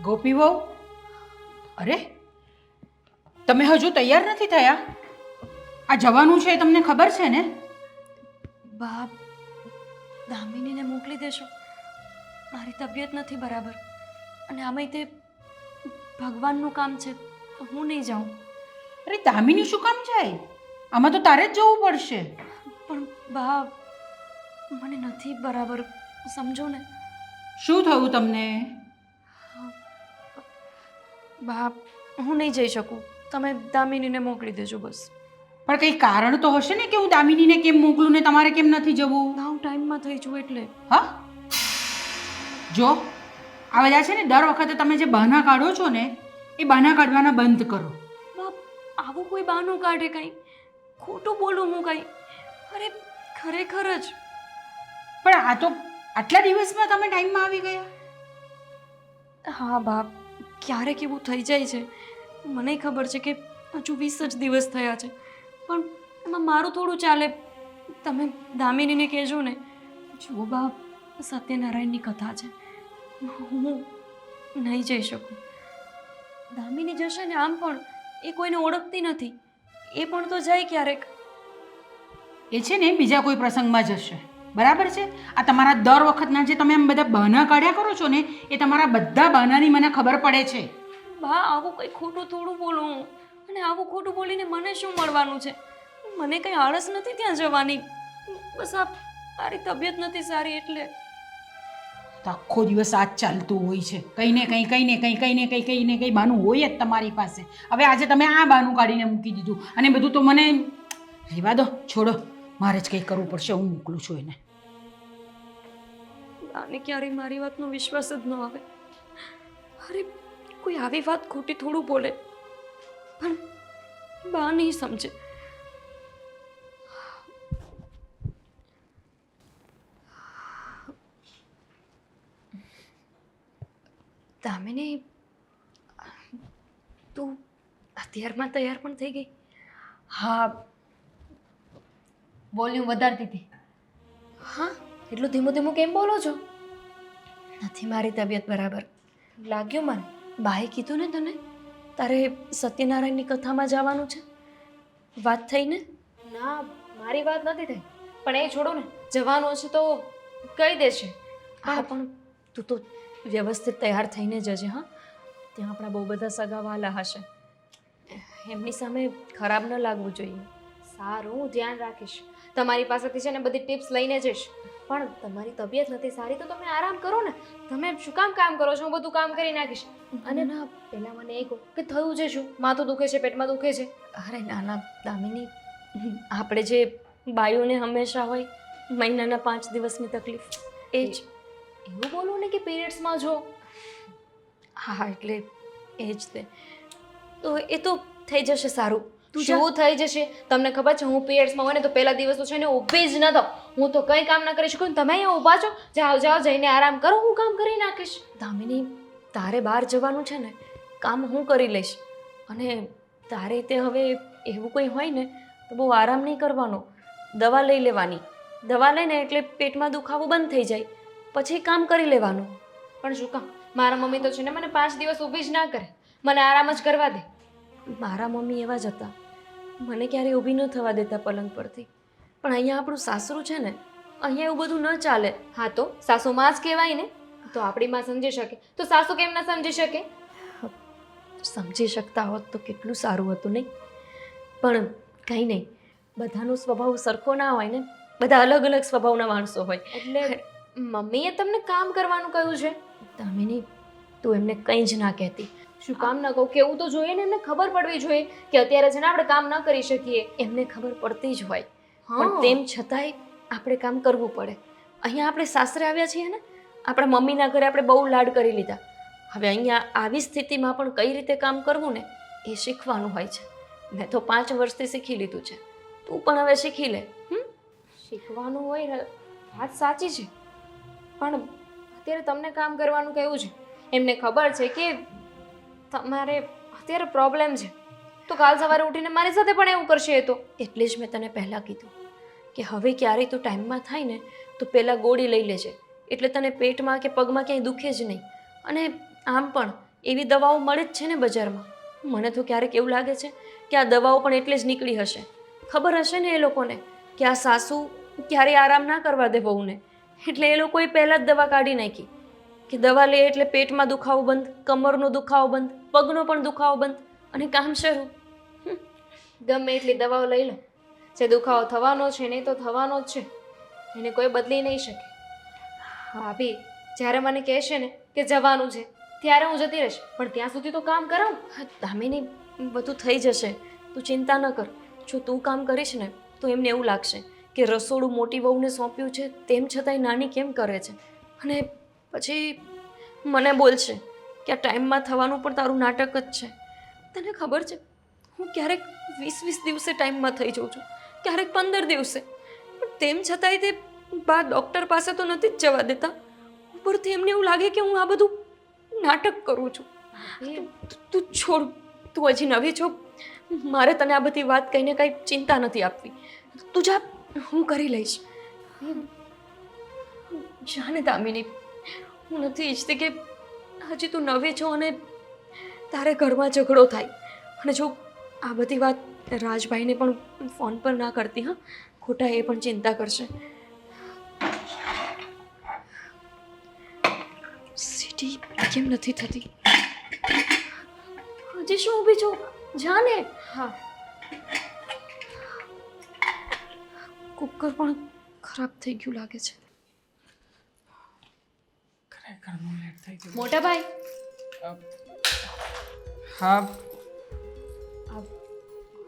ગોપી વહુ, અરે તમે હજુ તૈયાર નથી થયા? આ જવાનું છે તમને ખબર છે ને? બાપ, દામિનીને મોકલી દેશો. મારી તબિયત નથી બરાબર અને આમાંય તે ભગવાનનું કામ છે તો હું નહીં જાઉં. અરે દામિની શું કામ જાય? આમાં તો તારે જ જવું પડશે. પણ બાપ, મને નથી બરાબર, સમજો ને. શું થયું તમને? બાપ, હું નહીં જઈ શકું. તમે દામિનીને મોકલી દેજો બસ. પણ કંઈ કારણ તો હશે ને કે હું દામિનીને કેમ મોકલું ને તમારે કેમ નથી જવું? ના, હું ટાઈમમાં થઈ છું એટલે. હા, જો આ બધા છે ને દર વખતે તમે જે બહાના કાઢો છો ને એ બહાના કાઢવાના બંધ કરો. બાપ, આવું કોઈ બહાનું કાઢે કંઈ? ખોટું બોલું હું કંઈ? અરે ખરેખર જ. પણ આ તો આટલા દિવસમાં તમે ટાઈમમાં આવી ગયા. હા બાપ, ક્યારેક એવું થઈ જાય છે. મને ખબર છે કે હજુ 20 જ દિવસ થયા છે, પણ એમાં મારું થોડું ચાલે. તમે દામિનીને કહેજો ને. જુઓ બાપ, સત્યનારાયણની કથા છે, હું નહીં જઈ શકું. દામિની જશે ને, આમ પણ એ કોઈને ઓળખતી નથી. એ પણ તો જાય ક્યારેક. એ છે ને બીજા કોઈ પ્રસંગમાં જશે, બરાબર છે? આ તમારા દર વખતના જે તમે આમ બધા બહાના કાઢ્યા કરો છો ને એ તમારા બધા બહાનાની મને ખબર પડે છે. બા, આવું કંઈ ખોટું થોડું બોલું હું. અને આવું ખોટું બોલીને મને શું મળવાનું છે? મને કંઈ આળસ નથી ત્યાં જવાની. બસ આ મારી તબિયત નથી સારી એટલે. તો આખો દિવસ આ જ ચાલતું હોય છે, કંઈ ને કંઈ બહાનું હોય જ તમારી પાસે. હવે આજે તમે આ બહાનું કાઢીને મૂકી દીધું અને બધું તો મને રહેવા દો, છોડો. મારે જ કંઈ કરવું પડશે, હું મોકલું છું એને. બાને ક્યારેય મારી વાતનો વિશ્વાસ જ ન આવે. અરે કોઈ આવી વાત ખોટી થોડું બોલે, પણ બા નહીં સમજે. દામિની, તું અત્યારમાં તૈયાર પણ થઈ ગઈ? હા, વોલ્યુમ વધારતી હતી. હા, એટલું ધીમું ધીમું કેમ બોલો છો? નથી મારી તબિયત બરાબર. લાગ્યું મને. બાએ કીધું ને તને તારે સત્યનારાયણની કથામાં જવાનું છે? વાત થઈ ને? ના, મારી વાત નથી થઈ. પણ એ છોડો ને, જવાનું હશે તો કહી દેશે. હા, પણ તું તો વ્યવસ્થિત તૈયાર થઈને જજે. હા, ત્યાં આપણા બહુ બધા સગાવાલા હશે, એમની સામે ખરાબ ન લાગવું જોઈએ. સારું, હું ધ્યાન રાખીશ. તમારી પાસેથી છે ને બધી ટિપ્સ લઈને જઈશ. પણ તમારી તબિયત નથી સારી તો તમે આરામ કરો ને. તમે શું કામ કરો છો? હું બધું કામ કરી નાખીશ. અને ના, પહેલાં મને એ કહો કે થયું છે શું? માથું દુખે છે, પેટમાં દુખે છે? અરે નાના દામિની, આપણે જે બાયુને હંમેશા હોય મહિનાના 5 દિવસની તકલીફ, એ જ. એવું બોલો ને કે પીરિયડ્સમાં જો. હા, એટલે એ જ તે. તો એ તો થઈ જશે સારું. શું થઈ જશે? તમને ખબર છે હું પીરિયડ્સમાં હોય ને તો પહેલા દિવસ તો છે ને ઊભી જ ન થાઉં. હું તો કંઈ કામ ના કરી શકું ને તમે અહીંયા ઊભા છો. જાઓ જાઓ, જઈને આરામ કરો, હું કામ કરી નાખીશ. દામિની, તારે બહાર જવાનું છે ને, કામ હું કરી લઈશ. અને તારે તે હવે એવું કંઈ હોય ને તો બહુ આરામ નહીં કરવાનો, દવા લઈ લેવાની. દવા લઈને એટલે પેટમાં દુખાવો બંધ થઈ જાય, પછી કામ કરી લેવાનું. પણ શું કામ? મારા મમ્મી તો છે ને મને 5 દિવસ ઊભી જ ના કરે, મને આરામ જ કરવા દે. મારા મમ્મી એવા જ હતા, મને ક્યારેય ઊભી ન થવા દેતા પલંગ પરથી. પણ અહીંયા આપણું સાસરું છે ને, અહીંયા એવું બધું ન ચાલે. હા, તો સાસુ માં જ કહેવાય ને. તો આપણી માં સમજી શકે તો સાસુ કેમ ના સમજી શકે? સમજી શકતા હોત તો કેટલું સારું હતું નહીં? પણ કંઈ નહીં, બધાનો સ્વભાવ સરખો ના હોય ને, બધા અલગ અલગ સ્વભાવના માણસો હોય. એટલે મમ્મીએ તમને કામ કરવાનું કહ્યું છે? દામિની, તું એમને કંઈ જ ના કહેતી. શું કામ ન કહું? કેવું તો જોઈએ ને, એમને ખબર પડવી જોઈએ કે અત્યારે છે ને આપણે કામ ન કરી શકીએ. એમને ખબર પડતી જ હોય, હા. પણ તેમ છતાંય આપણે કામ કરવું પડે. અહીંયા આપણે સાસરે આવ્યા છીએ ને, આપણા મમ્મીના ઘરે આપણે બહુ લાડ કરી લીધા. હવે અહીંયા આવી સ્થિતિમાં પણ કઈ રીતે કામ કરવું ને એ શીખવાનું હોય છે. મેં તો 5 વર્ષથી શીખી લીધું છે, તું પણ હવે શીખી લે. શીખવાનું હોય, વાત સાચી છે, પણ અત્યારે તમને કામ કરવાનું કહ્યું છે. એમને ખબર છે કે તમારે અત્યારે પ્રોબ્લેમ છે, તો કાલ સવારે ઉઠીને મારી સાથે પણ એવું કરશે. એ તો એટલે જ મેં તને પહેલાં કીધું કે હવે ક્યારેય તું ટાઈમમાં થાય ને તો પહેલાં ગોળી લઈ લેજે, એટલે તને પેટમાં કે પગમાં ક્યાંય દુખે જ નહીં. અને આમ પણ એવી દવાઓ મળે જ છે ને બજારમાં. મને તો ક્યારેક એવું લાગે છે કે આ દવાઓ પણ એટલે જ નીકળી હશે. ખબર હશે ને એ લોકોને કે આ સાસુ ક્યારેય આરામ ના કરવા દે વહુને, એટલે એ લોકોએ પહેલાં જ દવા કાઢી નાખી કે દવા લે એટલે પેટમાં દુખાવો બંધ, કમરનો દુખાવો બંધ, પગનો પણ દુખાવો બંધ અને કામ શરૂ. ગમે એટલી દવાઓ લઈ લો, જે દુખાવો થવાનો છે ને એ તો થવાનો જ છે, એને કોઈ બદલી નહીં શકે. ભાભી જ્યારે મને કહેશે ને કે જવાનું છે ત્યારે હું જતી રહીશ, પણ ત્યાં સુધી તો કામ કરાવું. દામિની, બધું થઈ જશે, તું ચિંતા ન કર. જો તું કામ કરીશ ને તો એમને એવું લાગશે કે રસોડું મોટી વહુને સોંપ્યું છે તેમ છતાંય નાની કેમ કરે છે, અને પછી મને બોલશે કે આ ટાઈમમાં થવાનું પણ તારું નાટક જ છે. તને ખબર છે હું ક્યારેક 20-20 દિવસે ટાઈમમાં થઈ જાઉં છું, ક્યારેક 15 દિવસે, પણ તેમ છતાંય તે બા ડૉક્ટર પાસે તો નથી જ જવા દેતા. ઉપરથી એમને એવું લાગે કે હું આ બધું નાટક કરું છું. તું છોડ, તું હજી નવી છો, મારે તને આ બધી વાત કહીને કાંઈ ચિંતા નથી આપવી. તું જા, હું કરી લઈશ. જાને દામિની, હું નથી ઈચ્છતી કે હજી તું નવી છો અને તારે ઘરમાં ઝઘડો થાય. અને જો આ બધી વાત રાજભાઈને પણ ફોન પર ના કરતી, હા, ખોટા એ પણ ચિંતા કરશે. સીટી કેમ નથી થતી? હજી શું ઊભી છો? જાને. હા, કુકર પણ ખરાબ થઈ ગયું લાગે છે. ખરેખર બહુ લેટ થઈ ગયું. મોટા ભાઈ, હા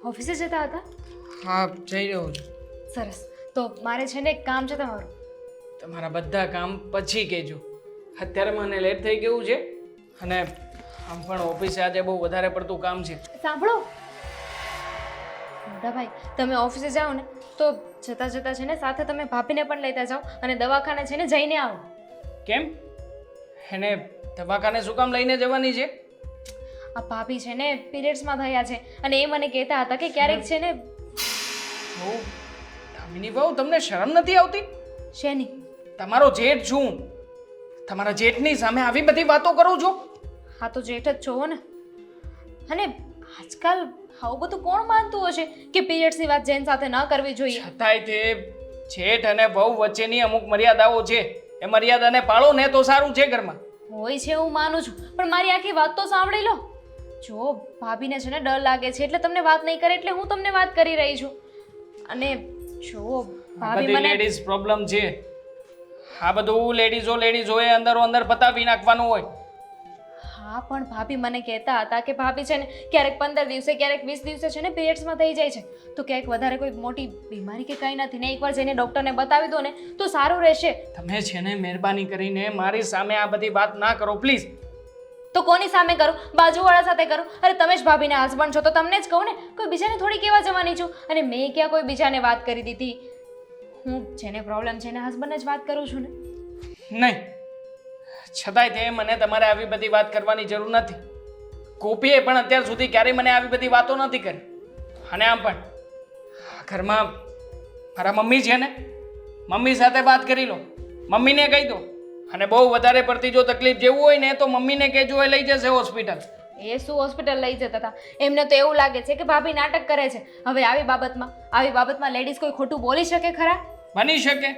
ઓફિસે જતા હતા? હા જઈ રહ્યો છું. સરસ. તો મારે છે ને એક કામ છે તમારું. તમારા બધા કામ પછી કહેજો. અત્યારે મને લેટ થઈ ગયું છે અને આમ પણ ઓફિસે આજે બહુ વધારે પડતું કામ છે. સાંભળો મોટા ભાઈ, તમે ઓફિસે જાઓ ને તો જતાં જતાં છે ને સાથે તમે ભાભીને પણ લેતા જાઓ અને દવાખાને છે ને જઈને આવો. કેમ? એને દવાખાને શું કામ લઈને જવાની છે? આ ભાભી છે ને પીરિયડ્સમાં થયા છે અને એ મને કહેતા હતા કે ક્યારેક છે ને. ઓ દામિની બહુ, તમને શરમ નથી આવતી? શેની? તમારો જેઠ છું, તમારા જેઠની સામે આવી બધી વાતો કરું છું? હા તો જેઠ જ છો ને. અને આજકાલ આવું બધું કોણ માનતું હશે કે પીરિયડ્સની વાત જેન સાથે ન કરવી જોઈએ? છતાંય તે જેઠ અને વહુ વચ્ચેની અમુક મર્યાદાઓ છે, એ મર્યાદાને પાળો ને તો સારું છે ઘરમાં. હોય છે હું માનું છું, પણ મારી આખી વાત તો સાંભળી લો. જો ભાભીને છે ને ડર લાગે છે એટલે તમને વાત નહીં કરે, એટલે હું તમને વાત કરી રહી છું. અને જો ભાભી બધી મને લેડીઝ પ્રોબ્લેમ છે. આ બધું લેડીઝોએ અંદરો અંદર પતાવી નાખવાનું હોય. હા પણ ભાભી મને કહેતા હતા કે ભાભી છે ને ક્યારેક 15 દિવસે ક્યારેક 20 દિવસે છે ને પીરિયડ્સમાં થઈ જાય છે, તો ક્યાંક વધારે કોઈ મોટી બીમારી કે કંઈ નથી ને એકવાર જઈને ડૉક્ટરને બતાવી દો ને તો સારું રહેશે. તમે છે ને મહેરબાની કરીને મારી સામે આ બધી વાત ના કરો પ્લીઝ. તો કોની સામે કરું? બાજુવાળા સાથે કરું? અરે તમે જ ભાભીના હસબન્ડ છો તો તમને જ કહું ને, કોઈ બીજાને થોડી કહેવા જવાની છું. અને મેં ક્યાં કોઈ બીજાને વાત કરી દીધી? હું જેને પ્રોબ્લેમ છે એના હસબન્ડને જ વાત કરું છું ને. નહીં, છતાંય તે મને તમારે આવી બધી વાત કરવાની જરૂર નથી. ગોપીએ પણ અત્યાર સુધી ક્યારેય મને આવી બધી વાતો નથી કરી. અને આમ પણ આ ઘરમાં મારા મમ્મી છે ને, મમ્મી સાથે વાત કરી લો, મમ્મીને કહી દો. અને બહુ વધારે પડતી જો તકલીફ જેવું હોય ને તો મમ્મીને કહેજો, એ લઈ જશે હોસ્પિટલ. એ શું હોસ્પિટલ લઈ જતા હતા? એમને તો એવું લાગે છે કે ભાભી નાટક કરે છે. હવે આવી બાબતમાં લેડીઝ કોઈ ખોટું બોલી શકે ખરા? બની શકે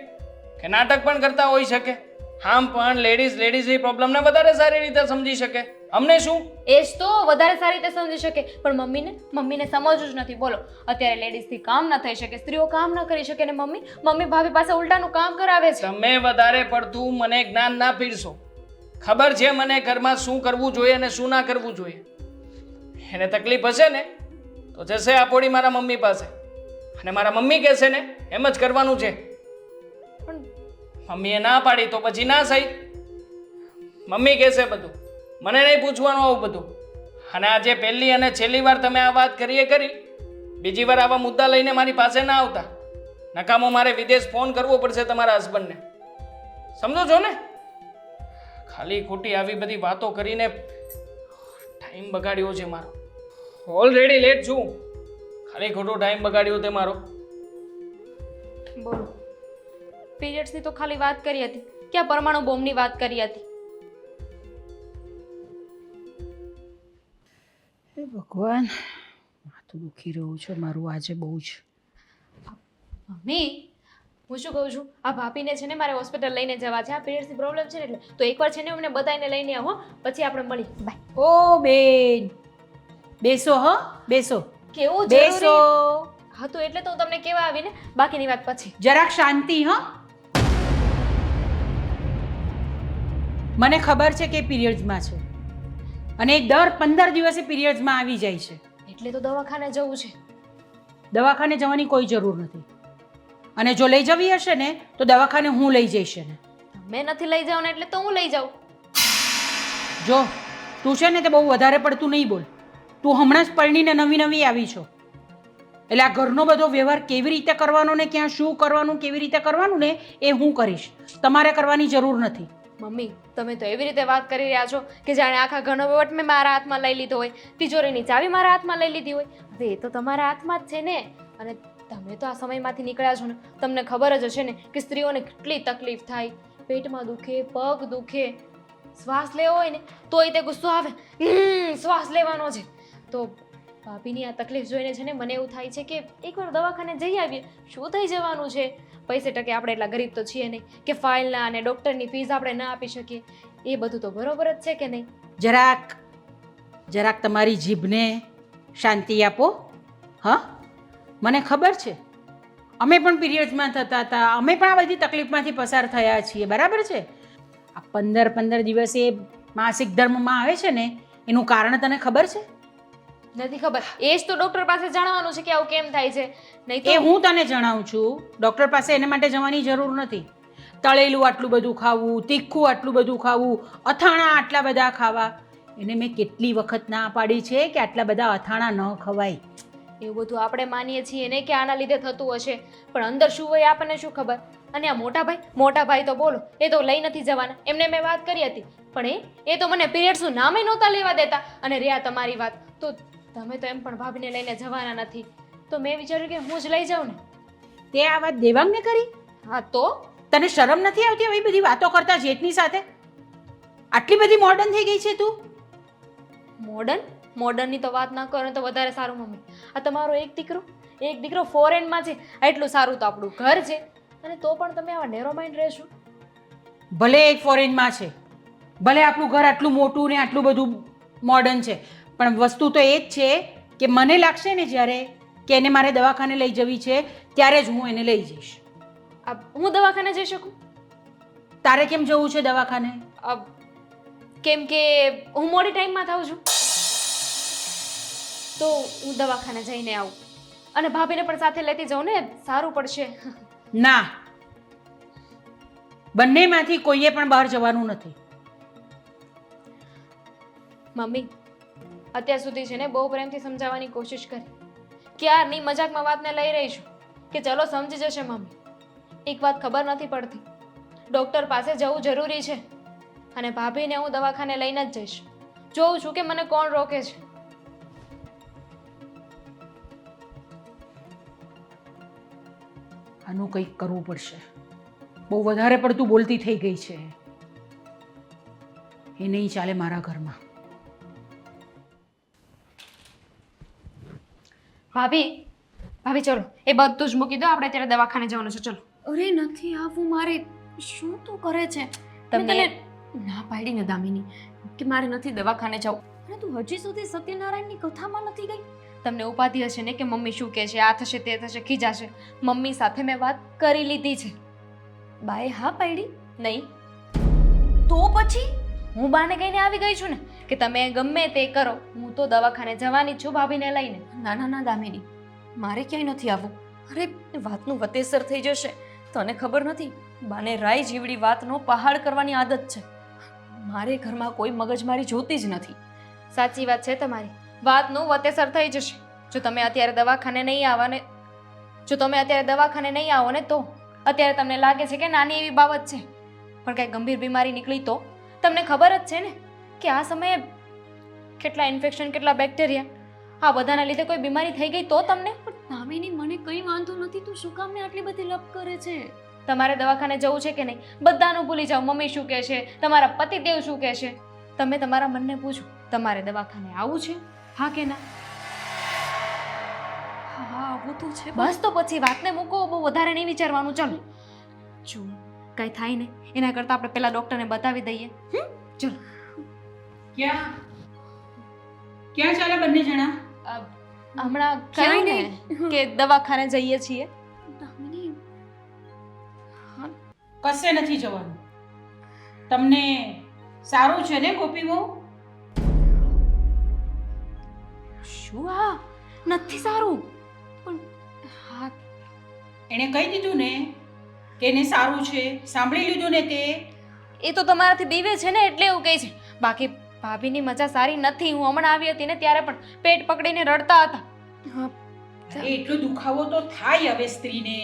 કે નાટક પણ કરતા હોઈ શકે. આમ પણ લેડીઝની પ્રોબ્લેમને વધારે સારી રીતે સમજી શકે. અમને શું? એ જ તો વધારે સારી રીતે સમજી શકે, પણ મમ્મીને સમજવું જ નથી. બોલો, અત્યારે લેડીઝથી કામ ન થઈ શકે, સ્ત્રીઓ કામ ન કરી શકે ને મમ્મી ભાભી પાસે ઉલટાનું કામ કરાવે છે. તમે વધારે પડતું મને જ્ઞાન ના પીરસો. ખબર છે મને ઘરમાં શું કરવું જોઈએ અને શું ના કરવું જોઈએ. એને તકલીફ હશે ને તો જશે આપોડી મારા મમ્મી પાસે, અને મારા મમ્મી કહેશે ને એમ જ કરવાનું છે. પણ મમ્મીએ ના પાડી તો પછી ના સહી. મમ્મી કહેશે બધું, મને નહીં પૂછવાનું આવું બધું. અને આજે પહેલી અને છેલ્લી વાર તમે આ વાત કરી. બીજી વાર આવા મુદ્દા લઈને મારી પાસે ના આવતા. નકામો મારે વિદેશ ફોન કરવો પડશે તમારા હસબન્ડને. સમજો છો ને? ખાલી ખોટી આવી બધી વાતો કરીને ટાઈમ બગાડ્યો છે મારો. ઓલરેડી લેટ છું, ખાલી ખોટો ટાઈમ બગાડ્યો તે મારો. બોલો, પીરિયડ્સની તો ખાલી વાત કરી હતી, ક્યાં પરમાણુ બોમ્બની વાત કરી હતી? હે ભગવાન, માથું દુખી રહ્યું છે મારું આજે બહુ જ. મમ્મી હું શું કહું છું, આ ભાભીને છે ને મારે હોસ્પિટલ લઈને જવા છે, આ પીરિયડ્સની પ્રોબ્લેમ છે ને એટલે તો એકવાર છે ને અમને બધાને લઈને આવો, પછી આપણે મળીએ. બાય. ઓ બેન, બેસો હો, બેસો કેવું બેસો. જરૂરી? હા તો એટલે તો હું તમને કેવા આવી ને, બાકીની વાત પછી. જરાક શાંતિ હા. મને ખબર છે કે પીરિયડ્સમાં છે અને દર 15 દિવસે પીરિયડ્સમાં આવી જાય છે. એટલે તો દવાખાને જવું છે. દવાખાને જવાની કોઈ જરૂર નથી, અને જો લઈ જવી હશે ને તો દવાખાને હું લઈ જઈશ ને. તમે નથી લઈ જાવ ને એટલે તો હું લઈ જાઉં. જો તું છે ને તે બહુ વધારે પડતું નહીં બોલ. તું હમણાં જ પરણીને નવી નવી આવી છો, એટલે આ ઘરનો બધો વ્યવહાર કેવી રીતે કરવાનો ને ક્યાં શું કરવાનું કેવી રીતે કરવાનું ને એ હું કરીશ, તમારે કરવાની જરૂર નથી. મમ્મી તમે તો એવી રીતે વાત કરી રહ્યા છો કે જાણે આખા ઘરનો વહીવટ મેં મારા હાથમાં લઈ લીધો હોય, તિજોરીની ચાવી મારા હાથમાં લઈ લીધી હોય. હવે એ તો તમારા હાથમાં જ છે ને. અને તમે તો આ સમયમાંથી નીકળ્યા છો ને, તમને ખબર જ હશે ને કે સ્ત્રીઓને કેટલી તકલીફ થાય, પેટમાં દુખે, પગ દુખે, શ્વાસ લેવો હોય ને તોય તે ગુસ્સો આવે, શ્વાસ લેવાનો છે. તો ભાભીની આ તકલીફ જોઈને છે ને મને એવું થાય છે કે એકવાર દવાખાને જઈ આવીએ, શું થઈ જવાનું છે? પૈસે ટકે આપણે એટલા ગરીબ તો છીએ નહીં કે ફાઇલના અને ડૉક્ટરની ફીસ આપણે ના આપી શકીએ. એ બધું તો બરોબર જ છે કે નહીં? જરાક તમારી જીભને શાંતિ આપો. હા, મને ખબર છે, અમે પણ પીરિયડ્સમાં થતા હતા, અમે પણ આ બધી તકલીફમાંથી પસાર થયા છીએ, બરાબર છે. આ 15 દિવસે માસિક ધર્મમાં આવે છે ને એનું કારણ તને ખબર છે? નથી ખબર. એ જ તો ડૉક્ટર પાસે જાણવાનું છે કે આવું કેમ થાય છે. નહીં તો એ હું તને જણાવું છું. ડૉક્ટર પાસે એને માટે જવાની જરૂર નથી. તળેલું આટલું બધું ખાવું, તીખું આટલું બધું ખાવું, અથાણા આટલા બધા ખાવા, એને મેં કેટલી વખત ના પાડી છે કે આટલા બધા અથાણા ન ખવાય. એવું બધું આપણે માનીએ છીએ ને કે આના લીધે થતું હશે, પણ અંદર શું હોય આપણને શું ખબર. અને આ મોટા ભાઈ તો બોલો, એ તો લઈ નથી જવાના, એમને મેં વાત કરી હતી, પણ એ તો મને પીરિયડ્સનું નામે નહોતા લેવા દેતા. અને રહ્યા તમારી વાત, તો તમે તો એમ પણ ભાભીને લઈને જવાના નથી, તો મેં વિચાર્યું કે હું જ લઈ જાઉં ને. તે આ વાત દેવાંગને કરી? હા તો તને શરમ નથી આવતી આવી બધી વાતો કરતા જેઠની સાથે? આટલી બધી મોડર્ન થઈ ગઈ છે તું. મોડર્નની તો વાત ના કરો ને તો વધારે સારું. મમ્મી આ તમારો એક દીકરો ફોરેનમાં છે, એટલું સારું તો આપણું ઘર છે, અને તો પણ તમે આવા નેરો માઇન્ડ રહેશો. ભલે એક ફોરેનમાં છે, ભલે આપણું ઘર આટલું મોટું ને આટલું બધું મોડર્ન છે, પણ વસ્તુ તો એ જ છે કે મને લાગશે ને જ્યારે કે એને મારે દવાખાને લઈ જવી છે ત્યારે જ હું એને લઈ જઈશ. હું દવાખાને જઈ શકું? તારે કેમ જવું છે દવાખાને? કેમ કે હું મોડી ટાઈમમાં થાઉં છું, તો હું દવાખાને જઈને આવું અને ભાભીને પણ સાથે લેતી જાઉં ને, સારું પડશે. ના, બંનેમાંથી કોઈએ પણ બહાર જવાનું નથી. મમ્મી અત્યાર સુધી છે ને બહુ પ્રેમથી સમજાવવાની કોશિશ કરી, ક્યારની મજાકમાં વાતને લઈ રહી છું કે ચલો સમજી જશે. મમ્મી એક વાત ખબર નથી પડતી, ડૉક્ટર પાસે જવું જરૂરી છે અને ભાભીને હું દવાખાને લઈને જ જઈશ. જોઉં છું કે મને કોણ રોકે છે. આનું કંઈક કરવું પડશે. બહુ વધારે પડતું બોલતી થઈ ગઈ છે. એ નહીં ચાલે મારા ઘરમાં. ભાભી ચલો એ બધું જ મૂકી દો, આપણે અત્યારે દવાખાને જવાનું છે. ચલો. અરે નથી આવું મારે. શું તું કરે છે? તમે ના પાડી ને દામિની કે મારે નથી દવાખાને જવું. અને તું હજી સુધી સત્યનારાયણની કથામાં નથી ગઈ? તમને ઉપાધિ હશે ને કે મમ્મી શું કહે છે, આ થશે તે થશે, ખીજાશે. મમ્મી સાથે મેં વાત કરી લીધી છે. બાએ હા પાડી? નહીં તો પછી હું બાને કહીને આવી ગઈ છું ને કે તમે ગમે તે કરો, હું તો દવાખાને જવાની જ છું ભાભીને લઈને. ના ના ના દામિની, મારે ક્યાંય નથી આવવું. અરે વાતનું વતેસર થઈ જશે. તને ખબર નથી, બાને રાય જીવડી વાતનો પહાડ કરવાની આદત છે. મારે ઘરમાં કોઈ મગજમારી જોતી જ નથી. સાચી વાત છે તમારી, વાતનું વતેસર થઈ જશે. જો તમે અત્યારે દવાખાને નહીં આવો ને તો અત્યારે તમને લાગે છે કે નાની એવી બાબત છે, પણ કાંઈ ગંભીર બીમારી નીકળી તો તમને ખબર જ છે ને કે આ સમયે કેટલા ઇન્ફેક્શન, કેટલા બેક્ટેરિયા, આ બધાના લીધે કોઈ બીમારી થઈ ગઈ તો તમને. દામિની મને કંઈ વાંધો નથી, તું શું કામને આટલી બધી લપ કરે છે? તમારે દવાખાને જવું છે કે નહીં બધાનું ભૂલી જાઓ. મમ્મી શું કહે છે, તમારા પતિદેવ શું કહે છે, તમે તમારા મનને પૂછો તમારે દવાખાને આવવું છે. હા કે ના? હા આવું તો છે બસ તો પછી વાતને મૂકો, બહુ વધારે નહીં વિચારવાનું. ચલો જો કાંઈ થાય ને એના કરતાં આપણે પેલા ડૉક્ટરને બતાવી દઈએ. ચલો. ક્યાં ક્યાં ચાલે બંને જણા? હમણાં કહ્યું ને કે દવાખાને જઈએ છીએ. દામિની કશે નથી જવાનું. તમને સારું છે ને ગોપી બહુ? શું આ નથી સારું? પણ હા એણે કહી દીધું ને કે એને સારું છે, સાંભળી લીધું ને તે? એ તો તમારાથી બીવે છે ને એટલે એવું કહે છે. બાકી ભાભીની મજા સારી નથી. હું હમણાં આવી હતી ને ત્યારે પણ પેટ પકડીને રડતા હતા. હા અરે એટલો દુખાવો તો થાય હવે સ્ત્રીને,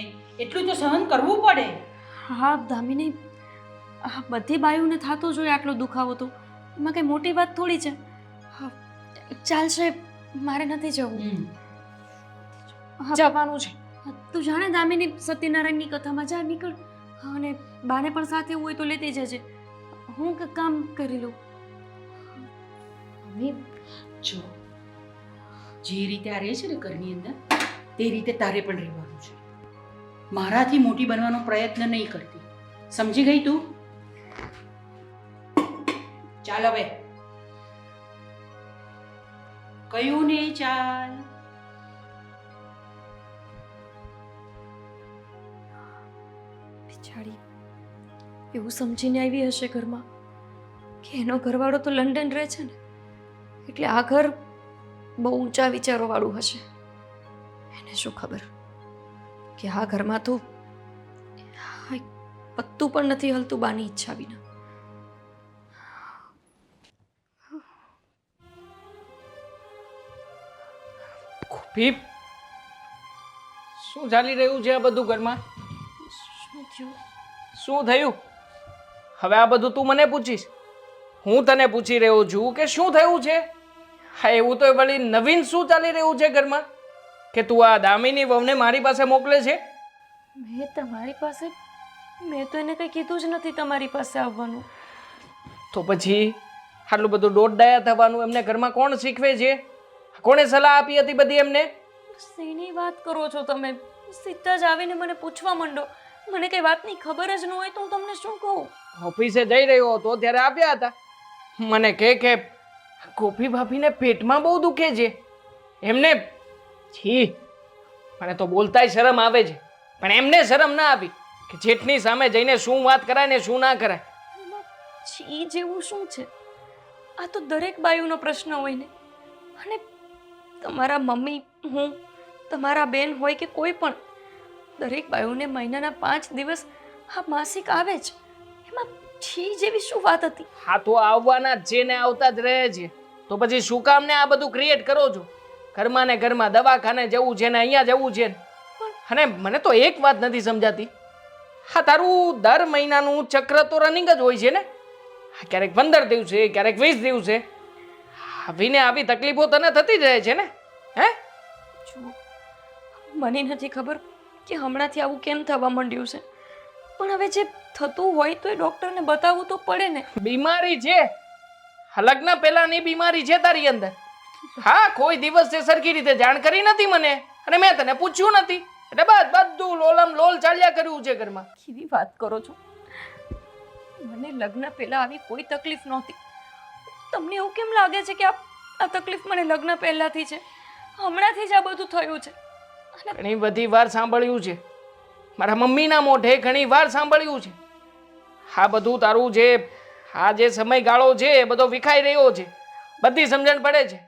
એટલું તો સહન કરવું પડે. હા દામિની આ બધી બાયુને થતો જોઈએ આટલો દુખાવો તો એમાં કઈ મોટી વાત થોડી છે. હા ચાલશે, મારે નથી જવું. હા, જવાનું છે. તું જાણે દામિની સત્યનારાયણની કથામાં જા નીકળ. હા, અને બાને પણ સાથે હોય તો લેતી જજે. હું કામ કરી લઉં. હવે જો જે રીતે આ રહે છે ને ઘરની અંદર તે રીતે તારે પણ રહેવાનું છે. મારાથી મોટી બનવાનો પ્રયત્ન નહીં કરતી, સમજી ગઈ તું? ચાલ હવે, કયું ને ચાલ. બિચારી એવું સમજીને આવી હશે ઘરમાં કે એનો ઘરવાળો તો લંડન રહે છે ને, એટલે આ ઘર બહુ ઊંચા વિચારો વાળું હશે. એને શું ખબર કે આ ઘરમાં તો પત્તું પણ નથી હલતું બાની ઈચ્છા વિના. ગોપી, શું ચાલી રહ્યું છે આ બધું ઘરમાં? શું થયું? શું થયું? હવે આ બધું તું મને પૂછીશ? હું તને પૂછી રહ્યો છું કે શું થયું છે? હા, એવું તો વળી નવીન શું ચાલી રહ્યું છે ઘરમાં કે તું આ દામિની વહુને મારી પાસે મોકલે છે? મેં તમારી પાસે મેં તો એને કંઈ કીધું જ નથી તમારી પાસે આવવાનું. તો પછી આટલું બધું દોડડાયા થવાનું એમને ઘરમાં કોણ શીખવે છે? કોણે સલાહ આપી હતી બધી એમને? શેની વાત કરો છો તમે? સીધા જ આવીને મને પૂછવા માંડો. મને કઈ વાતની ખબર જ ન હોય તો હું તમને શું કહું? ઓફિસે જઈ રહ્યો હતો ત્યારે આવ્યા હતા. મને કે ગોપી ભાભીને પેટમાં બહુ દુખે છે. એમને છી, મને તો બોલતાય શરમ આવે છે, પણ એમને શરમ ના આવી કે જેઠની સામે જઈને શું વાત કરાય ને શું ના કરાય. એમાં છી જેવું શું છે? આ તો દરેક બાયુનો પ્રશ્ન હોય ને. અને તમારા મમ્મી, હું, તમારા બેન હોય કે કોઈ પણ, દરેક બાયુને મહિનાના 5 દિવસ આ માસિક આવે જ. એમાં છી જેવી શું વાત હતી? હા તો આવવાના જ છે ને આવતા જ રહે છે, તો પછી શું કામ ને આ બધું ક્રિએટ કરો છો? ઘરમાં ને ઘરમાં દવાખાને જવું છે ને અહીંયા જવું છે. અને મને તો એક વાત નથી સમજાતી, હા તારું દર મહિનાનું ચક્ર તો રનિંગ જ હોય છે ને? ક્યારેક 15 દિવસે, ક્યારેક 20 દિવસે. આવીને આવી તકલીફો તને થતી જ રહે છે ને? હે જુઓ, મને નથી ખબર કે હમણાંથી આવું કેમ થવા માંડ્યું છે, પણ હવે જે થતું હોય તો એ ડૉક્ટરને બતાવવું તો પડે ને. બીમારી છે, લગ્ન પહેલાની બીમારી છે તારી અંદર. હા, કોઈ દિવસ તે સરખી રીતે જાણ કરી નથી મને, અને મેં તને પૂછ્યું નથી, એટલે બધું લોલમ લોલ ચાલ્યા કર્યું છે ઘરમાં. કેવી વાત કરો છો? મને લગ્ન પહેલા આવી કોઈ તકલીફ નહોતી. તમને એવું કેમ લાગે છે કે આ તકલીફ મને લગ્ન પહેલાથી છે? હમણાંથી જ આ બધું થયું છે. ઘણી બધી વાર સાંભળ્યું છે, મારા મમ્મીના મોઢે ઘણી વાર સાંભળ્યું છે. આ બધું તારું જે સમયગાળો છે એ બધો વિખાઈ રહ્યો છે, બધી સમજણ પડે છે.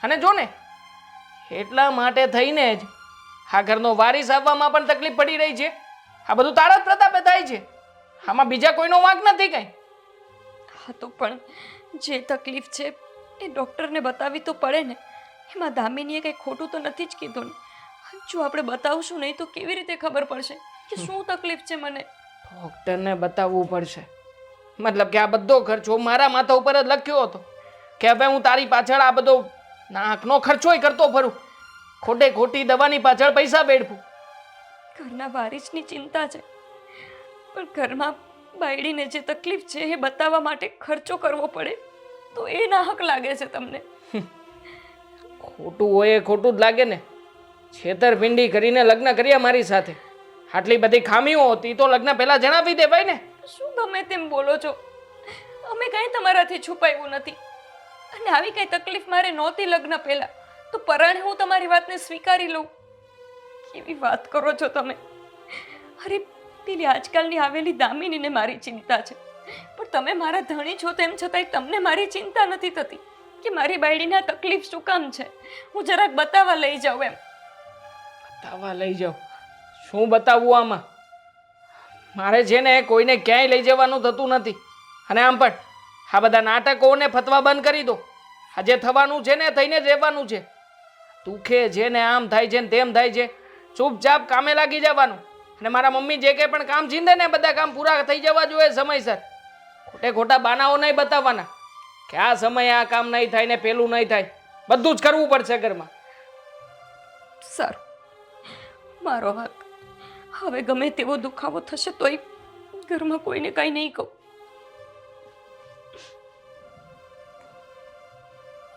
અને જો ને એટલા માટે થઈને જ આ ઘરનો વારિસ આવવામાં પણ તકલીફ પડી રહી છે. આ બધું તારા જ પ્રતાપે થાય છે, આમાં બીજા કોઈનો વાંક નથી કઈ. હા તો પણ જે તકલીફ છે એ ડૉક્ટરને બતાવી તો પડે ને. એમાં દામિનીએ કંઈ ખોટું તો નથી જ કીધું ને. જો આપણે બતાવશું નહીં તો કેવી રીતે ખબર પડશે કે શું તકલીફ છે મને? ડૉક્ટરને બતાવવું પડશે મતલબ કે આ બધો ખર્ચો મારા માથા ઉપર જ લખ્યો હતો કે હવે હું તારી પાછળ આ બધો નાકનો ખર્ચોય કરતો ફરું, ખોટે ખોટી દવાની પાછળ પૈસા વેડફું. ઘરના વારિસની ચિંતા છે, પણ ઘરમાં બાયડીને જે તકલીફ છે એ બતાવવા માટે ખર્ચો કરવો પડે તો એ નાહક લાગે છે તમને? ખોટું હોય એ ખોટું જ લાગે ને. છેતરપિંડી કરીને લગ્ન કર્યા મારી સાથે. આટલી બધી ખામીઓ હતી તો લગ્ન પહેલા જણાવી દેવાય ને. શું ગમે તેમ બોલો છો? અમે કાંઈ તમારાથી છુપાવ્યું નથી. અને આવી કઈ તકલીફ મારે નહોતી લગ્ન પહેલા, તો પરાણે હું તમારી વાતને સ્વીકારી લઉં. કેવી વાત કરો છો તમે? અરે પેલી આજકાલની આવેલી દામિનીને મારી ચિંતા છે, પણ તમે મારા ધણી છો તેમ છતાંય તમને મારી ચિંતા નથી થતી કે મારી બાયડીને આ તકલીફ શું કામ છે. હું જરાક બતાવવા લઈ જાઉં એમ. બતાવવા લઈ જાઓ? શું બતાવવું આમાં? મારે છે ને કોઈને ક્યાંય લઈ જવાનું થતું નથી. અને આમ પણ આ બધા નાટકોને ફતવા બંધ કરી દો. આજે થવાનું છે ને થઈને જ રહેવાનું છે. દુખે છે ને આમ થાય છે ને તેમ થાય છે, ચૂપચાપ કામે લાગી જવાનું. અને મારા મમ્મી જે કંઈ પણ કામ ચીંધે ને બધા કામ પૂરા થઈ જવા જોઈએ સમયસર. ખોટે ખોટા બાનાઓ નહીં બતાવવાના કે આ સમયે આ કામ નહીં થાય ને પેલું નહીં થાય. બધું જ કરવું પડશે ઘરમાં. સારું, મારો હાથ. હવે ગમે તેવો દુખાવો થશે તોય ઘરમાં કોઈને કાંઈ નહીં કહું.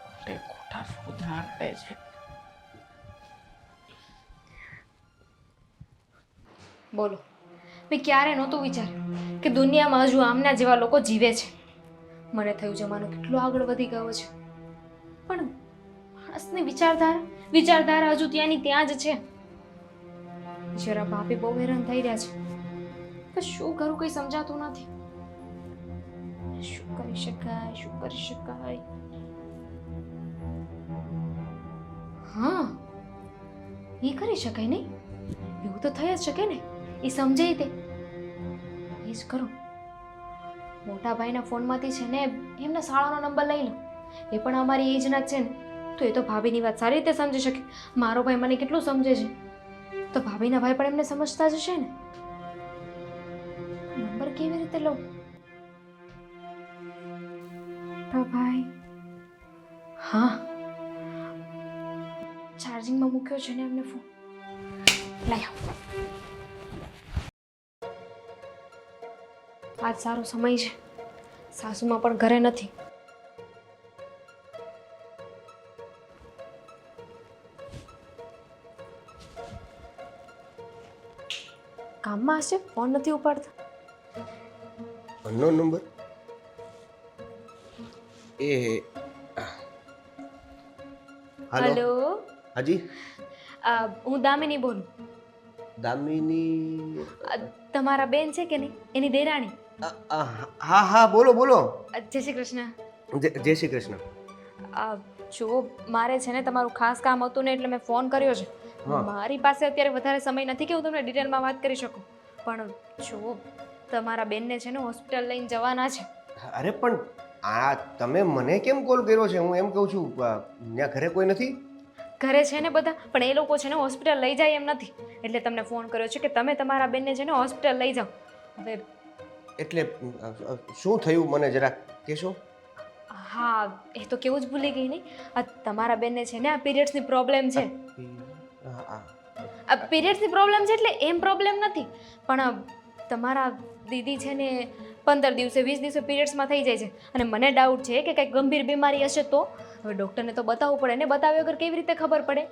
ખોટે ખોટા સોદા આપે છે. બોલો, મેં ક્યારે નહોતું વિચાર્યું કે દુનિયામાં હજુ આમના જેવા લોકો જીવે છે. મને થયું જમાનો કેટલો આગળ વધી ગયો છે, પણ માણસની વિચારધારા હજુ ત્યાંની ત્યાં જ છે. જરા બાપે બહુ હેરાન થઈ રહ્યા છે, પણ શું કરું કંઈ સમજાતું નથી. શું કરી શકાય? હા, એ કરી શકાય નહીં. એવું તો થઈ જ શકે ને. એ સમજે તે એ જ કરો. મોટા ભાઈના ફોનમાંથી છે ને એમના શાળાનો નંબર લઈ લો. એ પણ અમારી એજના જ છે ને, તો એ તો ભાભીની વાત સારી રીતે સમજી શકે. મારો ભાઈ મને કેટલું સમજે છે, તો ભાભીના ભાઈ પણ એમને સમજતા જ હશે ને. નંબર કેવી રીતે લઉં? તો ભાઈ, હા, ચાર્જિંગમાં મૂક્યો છે ને એમને ફોન. લઈ આવ. આજ સારો સમય છે, સાસુમાં પણ ઘરે નથી. કામમાં હશે, ફોન નથી ઉપાડતા. Unknown number. એ હેલો, હાજી. હું દામિની બોલું. દામિની? તમારા બેન છે કે નહીં, એની દેરાણી. હા હા, બોલો બોલો. જય શ્રી કૃષ્ણ. જય શ્રી કૃષ્ણ. જો મારે છે ને તમારું ખાસ કામ હતું ને એટલે મેં ફોન કર્યો છે. મારી પાસે અત્યારે વધારે સમય નથી કે હું તમને ડિટેલમાં વાત કરી શકું, પણ જો તમારા બેનને છે ને હોસ્પિટલ લઈને જવાના છે. અરે પણ આ તમે મને કેમ કોલ કર્યો છે? હું એમ કહું છું ત્યાં ઘરે કોઈ નથી. ઘરે છે ને બધા, પણ એ લોકો છે ને હોસ્પિટલ લઈ જાય એમ નથી, એટલે તમને ફોન કર્યો છે કે તમે તમારા બેનને છે ને હોસ્પિટલ લઈ જાઓ. હવે એટલે શું થયું મને જરા કહેશો? હા, એ તો કેવું જ ભૂલી ગઈ નહીં. આ તમારા બેનને છે ને આ પીરિયડ્સની પ્રોબ્લેમ છે. આ પીરિયડ્સની પ્રોબ્લેમ છે એટલે એમ પ્રોબ્લેમ નથી, પણ તમારા દીદી છે ને 15 દિવસે 20 દિવસે પીરિયડ્સમાં થઈ જાય છે, અને મને ડાઉટ છે કે કંઈક ગંભીર બીમારી હશે. તો હવે ડૉક્ટરને તો બતાવવું પડે ને, બતાવ્યા વગર કેવી રીતે ખબર પડે?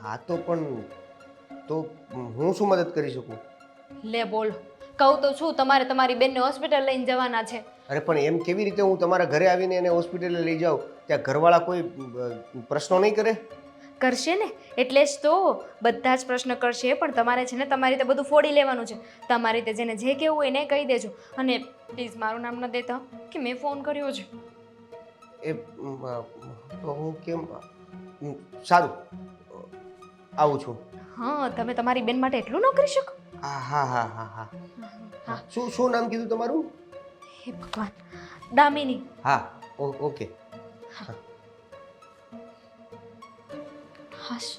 હા તો પણ તો હું શું મદદ કરી શકું? લે બોલ, કહું તો છું તમારે તમારી બેનને હોસ્પિટલ લઈને જવાના છે. અરે પણ એમ કેવી રીતે હું તમારા ઘરે આવીને એને હોસ્પિટલે લઈ જાઉં? ત્યાં ઘરવાળા કોઈ પ્રશ્નો નહીં કરે? કરશે ને, એટલે જ તો બધા જ પ્રશ્ન કરશે, પણ તમારે છે ને તમારી રીતે બધું ફોડી લેવાનું છે. તમારી રીતે જેને જે કહેવું હોય એને કહી દેજો, અને પ્લીઝ મારું નામ ન દેતા કે મેં ફોન કર્યો છે. એ તો હું કેમ? સારું, આવું છું. હા, તમે તમારી બેન માટે એટલું ન કરી શકો? હા હા હા હા હા હા. શું નામ કીધું તમારું? હે ભગવાન, દામિની. હા, ઓકે. હાશ,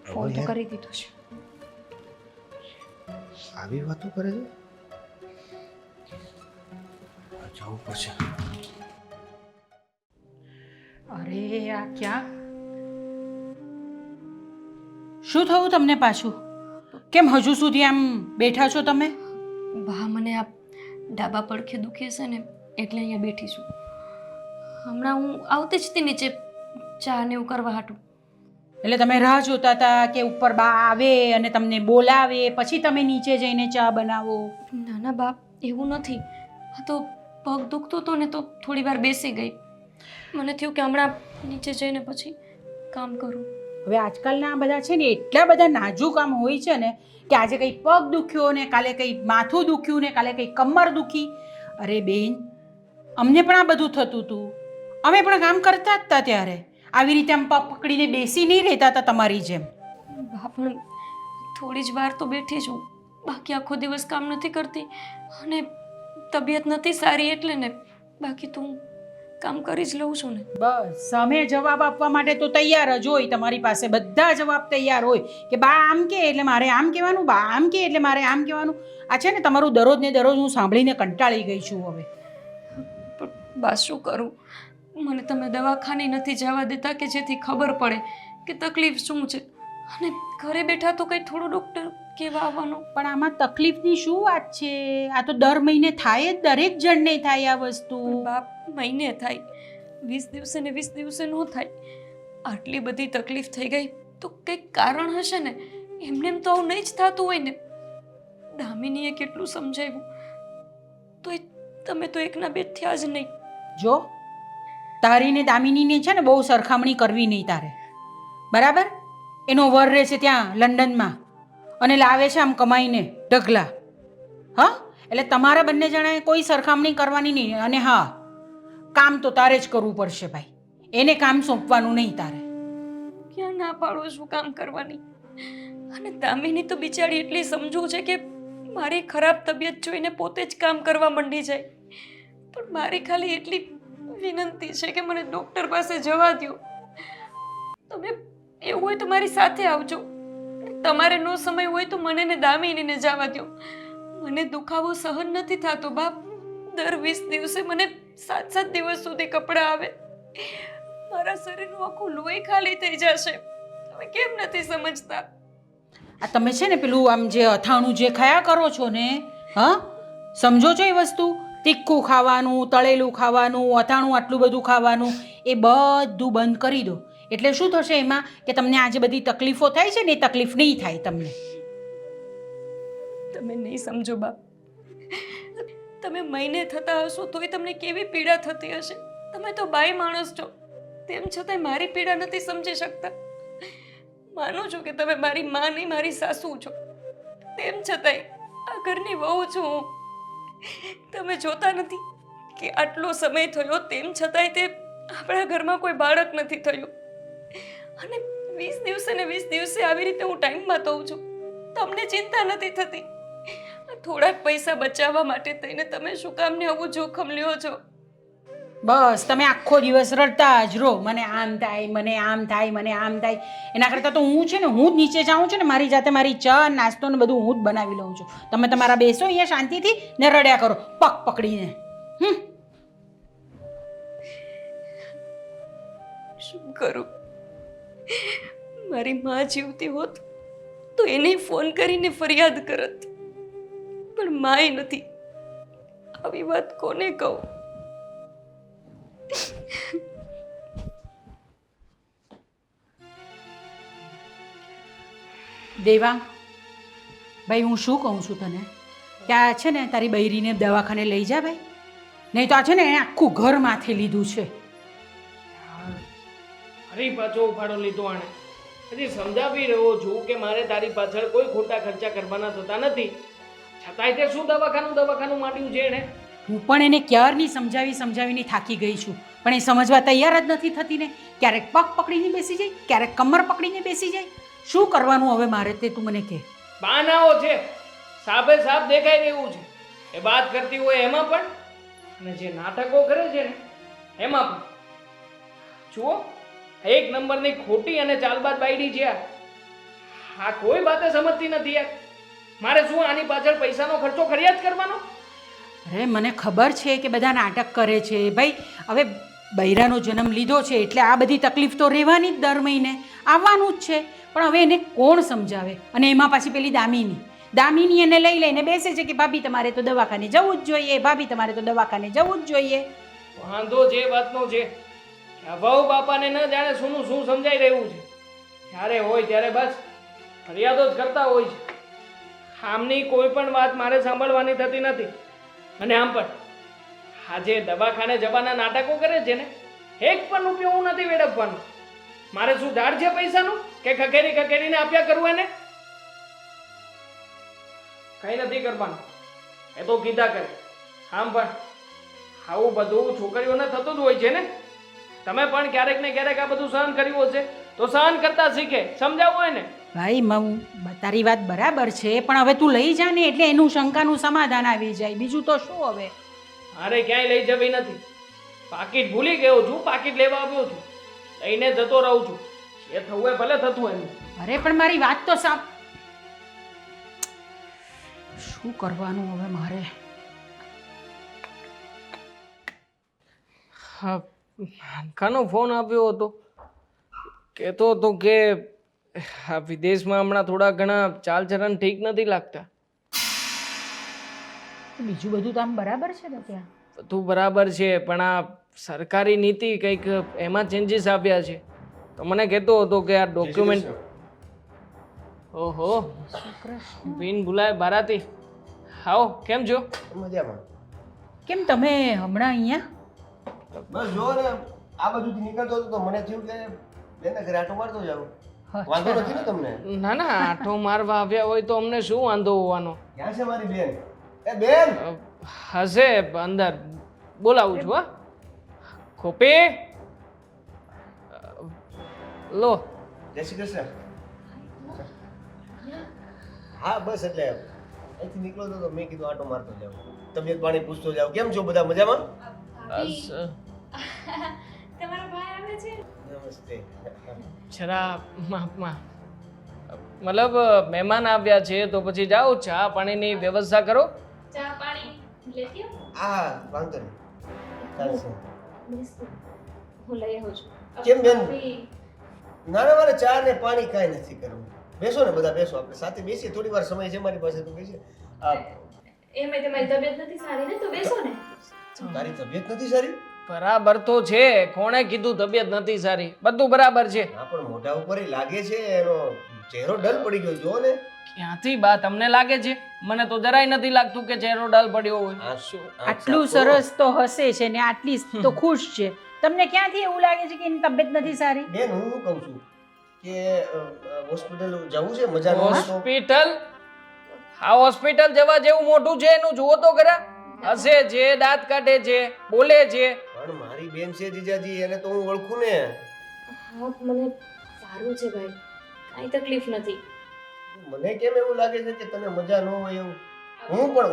ફોન તો કરી દીધો છે. આવી વાતો કરે છે. જવું પડશે. અરે આ ક્યાં શું થયું તમને પાછું? કેમ હજુ સુધી આમ બેઠા છો તમે? બા, મને આ ડાબા પડખે દુખે છે ને એટલે અહીંયા બેઠી છું. હમણાં હું આવતી જ હતી નીચે ચા ને એવું કરવા હાટું, એટલે તમે રાહ જોતા હતા કે ઉપર બા આવે અને તમને બોલાવે પછી તમે નીચે જઈને ચા બનાવો. ના ના બાપ, એવું નથી. આ તો પગ દુખતો હતો ને તો થોડી વાર બેસી ગઈ. મને થયું કે હમણાં નીચે જઈને પછી કામ કરું. હવે આજકાલના આ બધા છે ને એટલા બધા નાજુક કામ હોય છે ને કે આજે કંઈ પગ દુખ્યો ને કાલે કંઈ માથું દુખ્યું ને કાલે કંઈ કમર દુખી. અરે બેન, અમને પણ આ બધું થતું હતું. અમે પણ કામ કરતા જ હતા ત્યારે. આવી રીતે આમ પગ પકડીને બેસી નહીં રહેતા હતા તમારી જેમ. બા પણ થોડી જ વાર તો બેઠી છું, બાકી આખો દિવસ કામ નથી કરતી અને તબિયત નથી સારી એટલે ને. બાકી તો હું કામ કરી જ લઉં છું ને. બસ સામે જવાબ આપવા માટે તો તૈયાર જ હોય, તમારી પાસે બધા જવાબ તૈયાર હોય કે બા આમ કે એટલે મારે આમ કહેવાનું, બા આમ કે એટલે મારે આમ કહેવાનું. આ છે ને તમારું દરરોજ ને દરરોજ હું સાંભળીને કંટાળી ગઈ છું હવે. પણ બા શું કરું, મને તમે દવાખાને નથી જવા દેતા કે જેથી ખબર પડે કે તકલીફ શું છે. અને ઘરે બેઠા તો કંઈ થોડું ડૉક્ટર કહેવા આવવાનું. પણ આમાં તકલીફની શું વાત છે? આ તો દર મહિને થાય જ, દરેક જણને થાય આ વસ્તુ. બાપ, મહિને થાય, 20 દિવસે ને 20 દિવસે ન થાય. આટલી બધી તકલીફ થઈ ગઈ તો કંઈક કારણ હશે ને. એમને એમ તો આવું નહીં જ થતું હોય ને. દામિનીએ કેટલું સમજાવ્યું તો તમે તો એકના બે થયા જ નહીં. જો તારી ને દામિનીને છે ને બહુ સરખામણી કરવી નહીં તારે, બરાબર? એનો વર રહે છે ત્યાં લંડનમાં અને લાવે છે આમ કમાઈને ઢગલા. હા, એટલે તમારા બંને જણાએ કોઈ સરખામણી કરવાની નહીં. અને હા, કામ તો તારે જ કરવું પડશે ભાઈ, એને કામ સોંપવાનું નહીં તારે. ક્યાં ના પાડો છું કામ કરવાની. અને દામિની તો બિચારી એટલી સમજુ છે કે મારી ખરાબ તબિયત જોઈને પોતે જ કામ કરવા માંડી જાય. પણ મારી ખાલી એટલી વિનંતી છે કે મને ડૉક્ટર પાસે જવા દો. તમે એવું હોય તો મારી સાથે આવજો. તમારે નો સમય હોય તો મને ને દામિનીને જવા દો. મને દુખાવો સહન નથી થતો બાપ. દર 20 દિવસે મને 7-7 દિવસ સુધી કપડાં આવે. મારા શરીરનું આખું લોહી ખાલી થઈ જશે. તમે કેમ નથી સમજતા? આ તમે છે ને પેલું આમ જે અથાણું જે ખાયા કરો છો ને, હા, સમજો છો એ વસ્તુ? તીખું ખાવાનું, તળેલું ખાવાનું, અથાણું આટલું બધું ખાવાનું, એ બધું બંધ કરી દો. એટલે શું થશે એમાં કે તમને આજે બધી તકલીફો થાય છે ને એ તકલીફ નહીં થાય તમને. તમે નહીં સમજો બાપ. તમે મહિને થતા હશો તોય તમને કેવી પીડા થતી હશે. તમે તો બાઈ માણસ છો, તેમ છતાંય મારી પીડા નથી સમજી શકતા. માનું છું કે તમે મારી માં નહીં મારી સાસુ છો, તેમ છતાંય આ ઘરની વહુ છું હું. તમે જોતા નથી કે આટલો સમય થયો તેમ છતાંય તે આપણા ઘરમાં કોઈ બાળક નથી થયું. અને 20 દિવસે ને 20 દિવસે આવી રીતે હું ટાઈમમાં થઉં છું. તમને ચિંતા નથી થતી. થોડાક પૈસા બચાવવા માટે થઈને તમે શું કામ ને આવું જોખમ લ્યો છો? બસ તમે આખો દિવસ રડતા જ રહો, મને આમ થાય, મને આમ થાય, મને આમ થાય. એના કરતાં તો હું છે ને હું જ નીચે જાઉં છું ને મારી જાતે મારી ચા નાસ્તો ને બધું હું જ બનાવી લઉં છું. તમે તમારા બેસો અહીંયા શાંતિથી ને રડ્યા કરો પગ પકડીને. શું કરું? મારી માં જીવતી હોત તો એને ફોન કરીને ફરિયાદ કરત. પણ માય નથી. આવી વાત કોને કહું? દેવા ભાઈ, હું શું કહું છું તને કે આ છે ને તારી બૈરીને દવાખાને લઈ જા ભાઈ. નહીં તો આ છે ને એણે આખું ઘર માથે લીધું છે. ફરી પાછો ઉપાડો લીધો આણે. હજી સમજાવી રહ્યો છું કે મારે તારી પાછળ કોઈ ખોટા ખર્ચા કરવાના થતા નથી, છતાંય તે શું દવાખાનું માંડ્યું છે એણે. હું પણ એને ક્યારની સમજાવીને થાકી ગઈ છું, પણ એ સમજવા તૈયાર જ નથી થતી ને. ક્યારેક પગ પકડીને બેસી જાય, ક્યારેક કમર પકડીને બેસી જાય. શું કરવાનું હવે મારે તે તું મને કહે. બાનાઓ છે, સાબે સાબ દેખાઈ રહ્યું છે. એ વાત કરતી હોય એમાં પણ, અને જે નાટકો કરે છે ને એમાં પણ. જુઓ, એક નંબરની ખોટી અને ચાલબાજ બાયડી છે આ કોઈ વાતે સમજતી નથી યાર. મારે શું આની પાછળ પૈસાનો ખર્ચો કર્યા જ કરવાનો? અરે મને ખબર છે કે બધા નાટક કરે છે ભાઈ. હવે બૈરાનો જન્મ લીધો છે એટલે આ બધી તકલીફ તો રહેવાની જ, દર મહિને આવવાનું જ છે. પણ હવે એને કોણ સમજાવે? અને એમાં પાછી પેલી દામિની એને લઈ લઈને બેસે છે કે ભાભી તમારે તો દવાખાને જવું જ જોઈએ, ભાભી તમારે તો દવાખાને જવું જ જોઈએ. વાંધો જે વાતનો છે, વહુ બાપાને ન જાણે શું સમજાઈ રહ્યું છે. જ્યારે હોય ત્યારે બસ ફરિયાદો જ કરતા હોય છે. આમની કોઈ પણ વાત મારે સાંભળવાની થતી નથી. અને આમ પણ આજે દવાખાને જવાના નાટકો કરે છે ને, એક પણ રૂપિયો હું નથી વેડફવાનો. મારે શું ધાડ છે પૈસાનું કે ખખેરીને આપ્યા કરવું એને? કઈ નથી કરવાનું, એ તો કીધા કરે. આમ પણ આવું બધું છોકરીઓને થતું જ હોય છે ને. તમે પણ ક્યારેક ને ક્યારેક આ બધું સહન કર્યું હશે તો સહન કરતા શીખે. સમજાવવું હોય ને ભાઈ તારી વાત બરાબર છે, પણ હવે તું લઈ જા ને એટલે એનું શંકાનું સમાધાન આવી જાય. બીજું તો શું હવે? અરે ક્યાંય લઈ જવી નથી. પાકીટ ભૂલી ગયો છું, પાકીટ લેવા આવ્યો છું, લઈને જતો રહું છું. એ થવું હોય ભલે થતું એનું. અરે પણ મારી વાત તો શું કરવાનું હવે મારે? હા, કાનો ફોન આવ્યો હતો. કહેતો હતો કે આ વિદેશમાં હમણાં થોડા ઘણા ચાલચલન ઠીક નથી લાગતા. બીજું બધું તો આમ બરાબર છે ને ત્યાં? બધું બરાબર છે, પણ આ સરકારી નીતિ કંઈક એમાં ચેન્જીસ આવ્યા છે. તો મને કહેતો હતો કે આ ડોક્યુમેન્ટ. ઓહો, બિન ભૂલાય બારાતી. આવો, કેમ છો? મજામાં. કેમ તમે હમણાં અહીંયા? બસ જો ને આ બાજુથી નીકળતો હતો તો મને થયું કે બેનના ઘરે આટો મારતો જાઉં. વાંધો નથી ને તમને? ના ના, આટો મારવા આવ્યા હોય તો અમને શું વાંધો હોવાનો? ક્યાં છે મારી બેન? એ બેન! હશે અંદર, બોલાવું છું. હા, ખોપી લો. જય શ્રી કૃષ્ણ. હા બસ એટલે અહીંથી નીકળતો તો મેં કીધું આટો મારતો જાઉં, તબિયત પાણી પૂછતો જાઉં. કેમ છો બધા મજામાં? બસ તમારો ભાઈ આવે છે? નમસ્તે. જરા માપમાં, મતલબ મહેમાન આવ્યા છે તો પછી જાઓ, ચા પાણીની વ્યવસ્થા કરો. ચા પાણી લેતી આવો. હા વાંધો નહીં, ચાલશે. હું લઈ આવું છું. કેમ બેન? ભાભી, ના ના મારે ચા ને પાણી કાંઈ નથી કરવું. બેસો ને બધા બેસો, આપણે સાથે બેસીએ. થોડી વાર સમય છે મારી પાસે તો બેસીએ. એમાંય તમારી તબિયત નથી સારી ને, તો બેસો ને. તારી તબિયત નથી સારી? બરાબર તો છે. કોણે કીધું તબિયત નથી સારી? બધું બરાબર છે. હા પણ મોઢા ઉપર લાગે છે, એનો ચહેરો ડલ પડી ગયો. જો ને. ક્યાંથી બા તમને લાગે છે? મને તો જરાય નથી લાગતું કે ચહેરો ડાલ પડ્યો હોય. આ શું? આટલું સરસ તો હશે છે ને, આટલી તો ખુશ છે. તમને ક્યાંથી એવું લાગે છે કે એની તબિયત નથી સારી? બેન હું શું કહું છું કે હોસ્પિટલ જવું છે, મજા ન હોય તો. હોસ્પિટલ? આ હોસ્પિટલ જવા જેવું મોટું છે એનું જુઓ તો ખરા. હસે છે, દાંત કાઢે છે, બોલે છે. પણ મારી બેન છે જીજાજી, એને તો હું ઓળખું ને. હા, મને સારું છે ભાઈ, કાંઈ તકલીફ નથી. મને કેમ એવું લાગે છે કે તને મજા ન હોય એવું?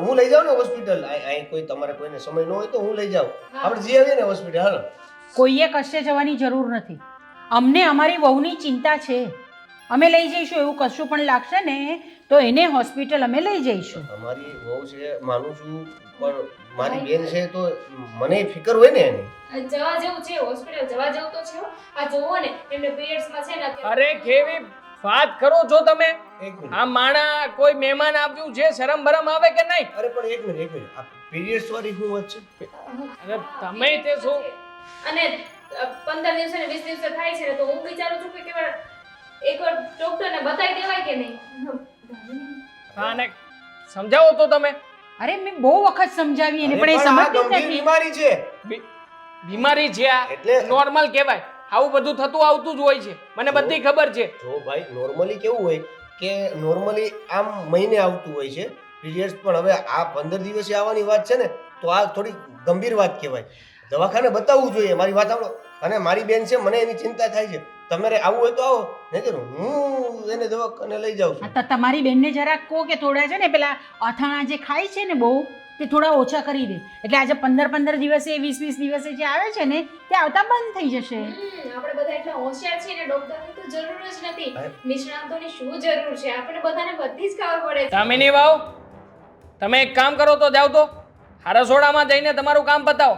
હું લઈ જાઉં ને હોસ્પિટલ. અહીં કોઈ તમારે કોઈને સમય ન હોય તો હું લઈ જાઉં. આપણે જઈ આવીએ ને હોસ્પિટલ. હાલો. કોઈએ કશે જવાની જરૂર નથી. અમને અમારી વહુની ચિંતા છે. અમે લઈ જઈશું. એવું કશું પણ લાગશે ને તો એને હોસ્પિટલ અમે લઈ જઈશું. અમારી વહુ છે માનું છું, પણ મારી બેન છે તો મને ફિકર હોય ને એની. જવા જેવું છે, હોસ્પિટલ જવા જેવું તો છે. આ જોવો ને, એમને પીરિયડ્સમાં છે ને અત્યારે. અરે કેવી વાત કરો છો તમે? એક મિનિટ. આ માણા કોઈ મહેમાન આવ્યું છે, શરમ ભરમ આવે કે નહીં? અરે પણ એક મિનિટ. આ પીરિયડ્સ વાળી શું વાત છે? અરે તમે તે શું? અને 15 દિવસે ને 20 દિવસે થાય છે ને, તો હું વિચારું છું કે એકવાર ડોક્ટરને બતાવી દેવાય કે નહીં. હા ને, સમજાવો તો તમે. અરે મેં બહુ વખત સમજાવી એને, પણ એ અરે પણ આ સમજતી જ ગંભીર નથી. બીમારી છે. બીમારી છે આ, એટલે- નોર્મલ કહેવાય. આવું બધું થતું આવતું જ હોય છે, મને બધી ખબર છે. જો ભાઈ નોર્મલી કેવું હોય કે નોર્મલી આમ મહિને આવતું હોય છે પીરિયડ્સ, પણ હવે આ 15 દિવસે આવવાની વાત છે ને, તો આ થોડી ગંભીર વાત કહેવાય. દવાખાને બતાવવું જોઈએ. મારી વાત સાંભળો. અને મારી બેન છે, મને એની ચિંતા થાય છે. તમારે આવવું હોય તો આવો, નહીંતર હું એને દવાખાને લઈ જાઉં છું. આ તમારી બેનને જરાક કહો કે થોડા છે ને પેલા અથાણા જે ખાય છે ને બહુ, તે થોડા ઓછા કરી દે. એટલે આજે 15 દિવસે 20 દિવસે જે આવે છે ને તે આવતા બંધ થઈ જશે. આપણે બધા એટલા હોશિયાર છીએ ને, ડોક્ટરની તો જરૂર જ નથી. નિષ્ણાતોની શું જરૂર છે? આપણે બધાને બધી જ ખબર પડે છે. દામિની વાવ, તમે એક કામ કરો તો જાઓ તો આ રસોડામાં જઈને તમારું કામ પતાવો.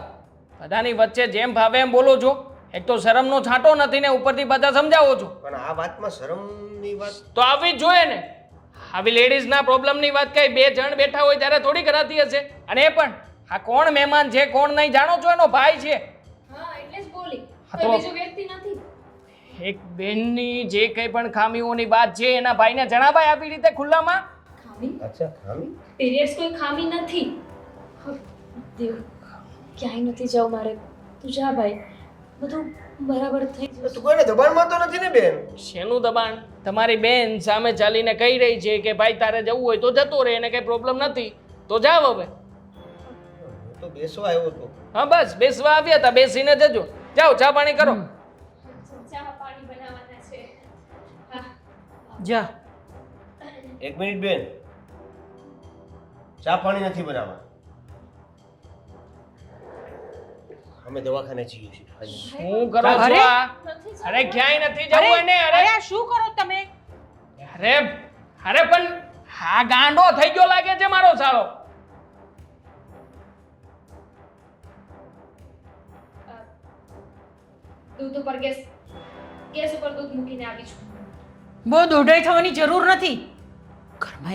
બધાની વચ્ચે જેમ ભાવે એમ બોલો છો. એક તો શરમનો છાંટો નથી ને ઉપરથી બધા સમજાવો છો. પણ આ વાતમાં શરમની વાત તો આવી જ જોઈએ ને. આવી લેડીઝના પ્રોબ્લેમની વાત કઈ 2 જણ બેઠા હોય ત્યારે થોડી કરાતી હશે. અને એ પણ આ કોણ મહેમાન છે કોણ નહીં જાણો છો? એનો ભાઈ છે. હા, એટલે જ બોલી. હા તો- કોઈ બીજો વ્યક્તિ નથી. એક બેનની જે કંઈ પણ ખામીઓની વાત છે એના ભાઈને જણાવાય આવી રીતે ખુલ્લામાં? ખામી અચ્છા ખામી પીરિયડ્સ કોઈ ખામી નથી. દેવ ક્યાંય નથી જાવ મારે. તું જા ભાઈ, બધું બરાબર થઈ જશે. તું કોઈને દબાણમાં તો નથી ને બેન? શેનું દબાણ? તમારી બેન સામે ચાલીને કહી રહી છે કે ભાઈ તારે જવું હોય તો જતો રહે, એને કંઈ પ્રોબ્લેમ નથી, તો જાવ હવે. હું તો બેસવા આવ્યો હતો. હા બસ બેસવા આવ્યા હતા, બેસીને જજો. જાઓ ચા પાણી કરો. ચા પાણી બનાવવાના છે. હા. જા. એક મિનિટ બેન, ચા પાણી નથી બનાવવા. અમે દવાખાને જઈએ છીએ. શું કરો છો અરે! આ? અરે ક્યાંય નથી જવું એને. અરે અરે આ શું કરો તમે? અરે અરે પણ હા ગાંડો થઈ ગયો લાગે છે મારો સાળો. દૂધ ઉપર ગેસ ઉપર દૂધ મૂકીને આવી છું. બહુ દોઢાઈ થવાની જરૂર નથી. ઘરમાં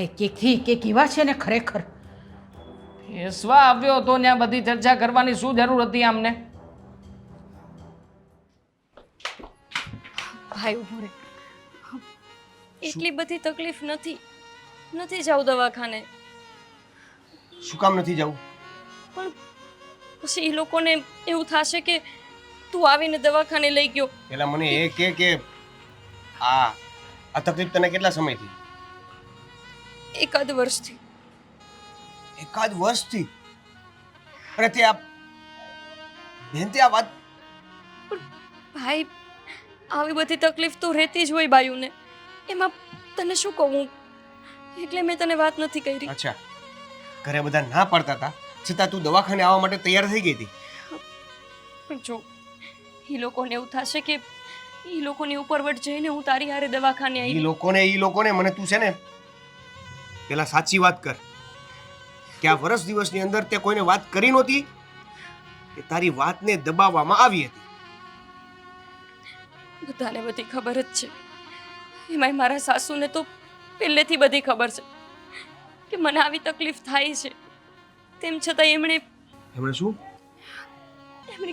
એક એવા છે ને ખરેખર. બેસવા આવ્યો હતો ત્યાં બધી ચર્ચા કરવાની શું જરૂર હતી આમને? ભાઈ ઊભો રહે. એટલી બધી તકલીફ નથી જાવ દવાખાને. શું કામ નથી જવું? પણ પછી એ લોકોને એવું થશે કે તું આવીને દવાખાને લઈ ગયો. પેલા મને એ કે આ તકલીફ તને કેટલા સમયથી? 1 વર્ષથી. 1 વર્ષથી? અરે તે આ બેન તે આ વાત ભાઈ આવી બધી તકલીફ તો રહેતી જ હોય બાયુને. એમાં તને શું કહું, એટલે મેં તને વાત નથી કરી. અચ્છા, ઘરે બધા ના પાડતા હતા છતાં તું દવાખાને આવવા માટે તૈયાર થઈ ગઈ હતી. પણ જો એ લોકોને એવું થશે કે એ લોકોની ઉપરવટ જઈને હું તારી હારે દવાખાને ઈ આવી. લોકોને મને તું છે ને પેલા સાચી વાત કર કે આ વર્ષ દિવસની અંદર તે કોઈને વાત કરી નહોતી કે તારી વાતને દબાવવામાં આવી હતી? બધાને બધી ખબર જ છે. એમાંય મારા સાસુને તો પહેલેથી બધી ખબર છે કે મને આવી તકલીફ થાય છે. તેમ છતાં એમણે શું?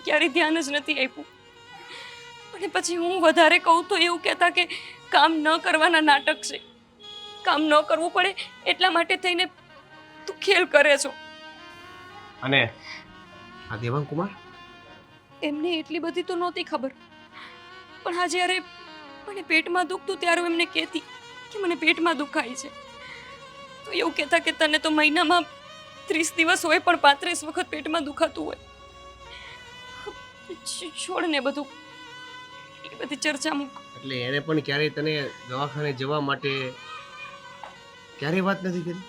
ક્યારેય ધ્યાન જ નથી આપ્યું. અને પછી હું વધારે કહું તો એવું કહેતા કે કામ ન કરવાના નાટક છે, કામ ન કરવું પડે એટલા માટે થઈને તું ખેલ કરે છો. અને આ દેવાંગ કુમાર? એમને એટલી બધી તો નહોતી ખબર, પણ હા જ્યારે મને પેટમાં દુખતું ત્યારે હું એમને કહેતી કે મને પેટમાં દુખાય છે, તો એવું કહેતા કે તને તો મહિનામાં 30 દિવસ હોય પણ 35 વખત પેટમાં દુખાતું હોય. છોડ ને બધું, એ બધી ચર્ચા મૂક. એટલે એને પણ ક્યારેય તને દવાખાને જવા માટે ક્યારેય વાત નથી કરી?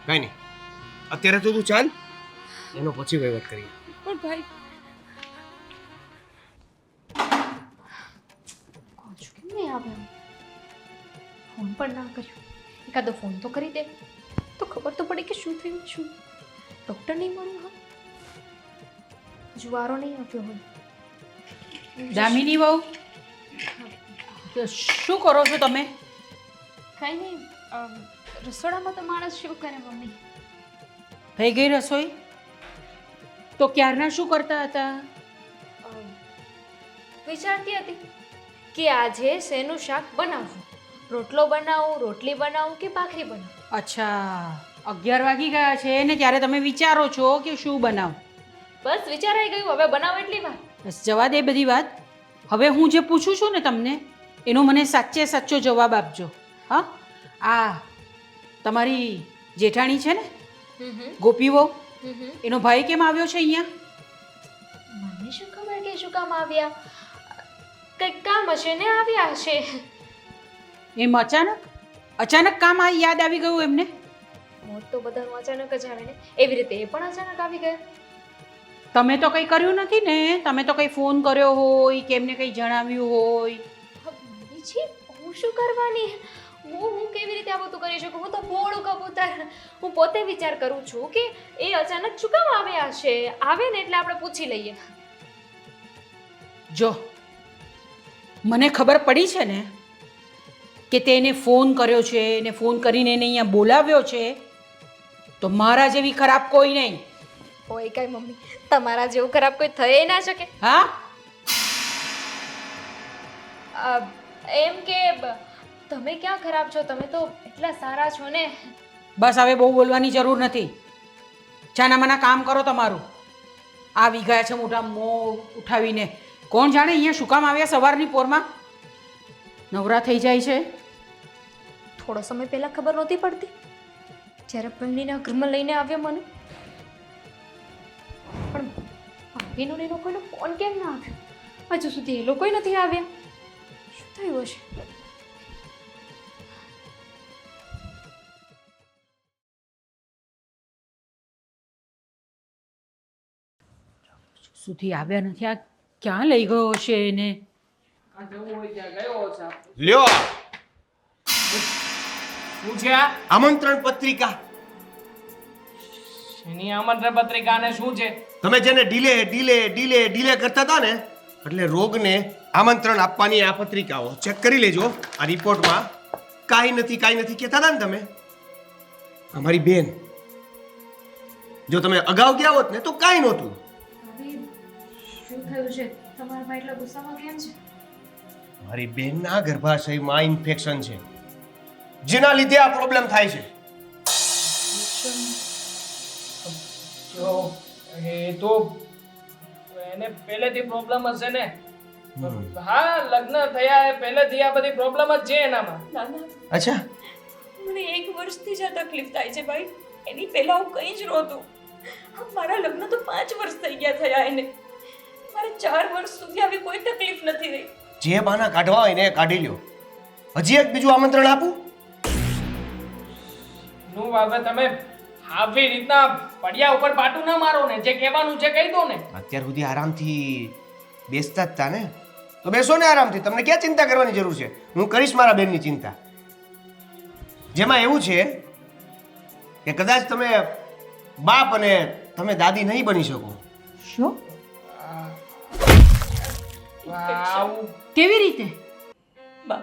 કઈ નહીં, અત્યારે તો તું ચાલ, એનો પછી વહીવટ કરીએ. પણ ભાઈ કેમ નહીં આવ્યો? ફોન પણ ના કર્યો. એકાદો ફોન તો કરી દે તો ખબર તો પડે કે શું થયું. શું ડૉક્ટર નહીં મળ્યું? હા હજુ વારો નહીં આવ્યો હોય. દામિની વહુ, શું કરો છો તમે? કંઈ નહીં, રસોડામાં તો માણસ શું કરે મમ્મી. થઈ ગઈ રસોઈ? તો ક્યારના શું કરતા હતા? વિચારતી હતી કે આજે શેનું શાક બનાવવું. રોટલો બનાવું, રોટલી બનાવું કે ભાખરી બનાવું. અચ્છા, 11 વાગી ગયા છે ને ત્યારે તમે વિચારો છો કે શું બનાવ? બસ વિચારાઈ ગયું, હવે બનાવો એટલી વાર. બસ જવા દે બધી વાત. હવે હું જે પૂછું છું ને તમને એનો મને સાચો જવાબ આપજો. હા, આ તમારી જેઠાણી છે ને ગોપી વહુ, એનો ભાઈ કેમ આવ્યો છે અહીંયા? મને શું ખબર કે શું કામ આવ્યા? કંઈક કામ હશે ને આવ્યા હશે. એમ અચાનક કામ આ યાદ આવી ગયું એમને? મોત તો બધાનું અચાનક જ આવે ને, એવી રીતે એ પણ અચાનક આવી ગયા. તમે તો કંઈ કર્યું નથી ને? તમે તો કંઈ ફોન કર્યો હોય કે એમને કંઈ જણાવ્યું હોય? મમ્મીજી, હું શું કરવાની? હું કેવી રીતે આ બધું કરી શકું? હું તો ભોળું કબૂતર. હું પોતે વિચાર કરું છું કે એ અચાનક શું કામ આવ્યા હશે. આવે ને એટલે આપણે પૂછી લઈએ. જો મને ખબર પડી છે ને કે તેને ફોન કર્યો છે ને ફોન કરીને એને અહીંયા બોલાવ્યો છે, તો મારા જેવી ખરાબ કોઈ નહીં. હોય કાંઈ મમ્મી, તમારા જેવું ખરાબ કોઈ થઈ ના શકે. હા એમ કે તમે ક્યાં ખરાબ છો, તમે તો એટલા સારા છો ને. બસ હવે બહુ બોલવાની જરૂર નથી. છાના માના કામ કરો તમારું. આવી ગયા છે મોટા મોં ઉઠાવીને. કોણ જાણે અહીંયા શું કામ આવ્યા સવારની પોરમાં? નવરા થઈ જાય છે. થોડો સમય પહેલા ખબર નહોતી પડતી જ્યારે પૈણીના ઘરમાં લઈને આવ્યા મને. પણ ભાભીનો ને એ લોકોનો ફોન કેમ ના આવ્યો? હજુ સુધી એ લોકોય નથી આવ્યા. શું થયું હશે? સુધી આવ્યા નથી. આ ક્યાં લઈ ગયો હશે એને? આ જવું હોય ત્યાં ગયો છે. લ્યો શું છે આ? આમંત્રણ પત્રિકા. એની આમંત્રણ પત્રિકાને શું છે? તમે જેને ડીલે કરતા હતા ને, એટલે રોગને આમંત્રણ આપવાની આ પત્રિકાઓ ચેક કરી લેજો. આ રિપોર્ટમાં કાંઈ નથી કહેતા હતા ને તમે. અમારી બેન, જો તમે અગાઉ ગયા હોત ને તો કાંઈ નહોતું. શું થયું છે? તમારા ભાઈ એટલા ગુસ્સામાં કેમ છે? મારી બેનના ગર્ભાશયમાં ઇન્ફેક્શન છે, જેના લીધે આ પ્રોબ્લેમ થાય છે. જો એ તો એને પહેલેથી પ્રોબ્લેમ હશે ને. હા, લગ્ન થયા એ પહેલેથી આ બધી પ્રોબ્લેમ જ છે એનામાં. નાના, અચ્છા, મને 1 વર્ષથી જ આ તકલીફ થાય છે ભાઈ. એની પહેલા હું કંઈ જ નહોતું. મારા લગ્ન તો 5 વર્ષ થઈ ગયા થયા એને. મારે 4 વર્ષ સુધી આવી કોઈ તકલીફ નથી રહી. જે બહાના કાઢવા હોય ને એ કાઢી લ્યો. હજી એક બીજું આમંત્રણ આપું? નું હવે તમે આવી રીતના પડ્યા ઉપર પાટું ના મારો ને. જે કહેવાનું છે કહી દો ને. અત્યાર સુધી આરામથી બેસતા જ તા ને, તો બેસો ને આરામથી. તમને ક્યાં ચિંતા કરવાની જરૂર છે? હું કરીશ મારા બેનની ચિંતા. જેમાં એવું છે કે કદાચ તમે બાપ અને તમે દાદી નહીં બની શકો. શું? આવું કેવી રીતે? બા,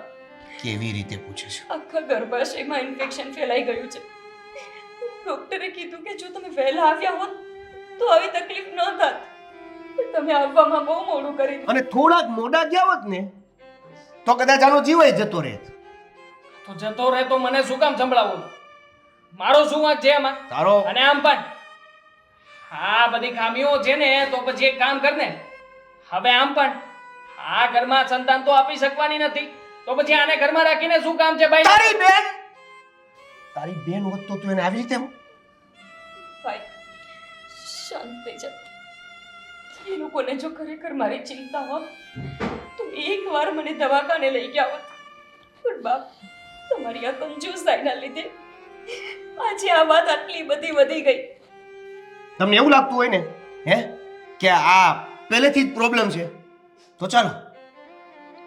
કેવી રીતે પૂછે છે? આખા ગર્ભાશયમાં ઇન્ફેક્શન ફેલાઈ ગયું છે. ડોક્ટરે કીધું કે જો તમે વહેલા આવ્યા હોત તો આવી તકલીફ ન થાત. પણ તમે આવવામાં બહુ મોડું કરી દીધું. અને થોડાક મોડા ગયા હોત ને તો કદાચ આનો જીવ જતો રહે. તો જતો રહે તો મને શું કામ સંભળાવો? મારો શું વાંક છે એમાં? તારો અને આમ પણ આ બધી ખામીઓ છે ને, તો પછી એક કામ કર ને. હવે આમ પણ આ ઘરમાં સંતાન તો આપી શકવાની નથી, તો પછી આને ઘરમાં રાખીને શું કામ છે ભાઈ? તારી બેન હોત તો તું એને આવી રીતે ભાઈ, શાંત થઈ જા. એ લોકોને જો ખરેખર મારી ચિંતા હોત તો એકવાર મને દવાખાને લઈ ગયા હોત. પણ બાપ, તમારી આ કંજૂસાઈના લીધે આજે આ વાત આટલી બધી વધી ગઈ. તમને એવું લાગતું હોય ને કે આ પહેલેથી જ પ્રોબ્લેમ છે, તો ચાલો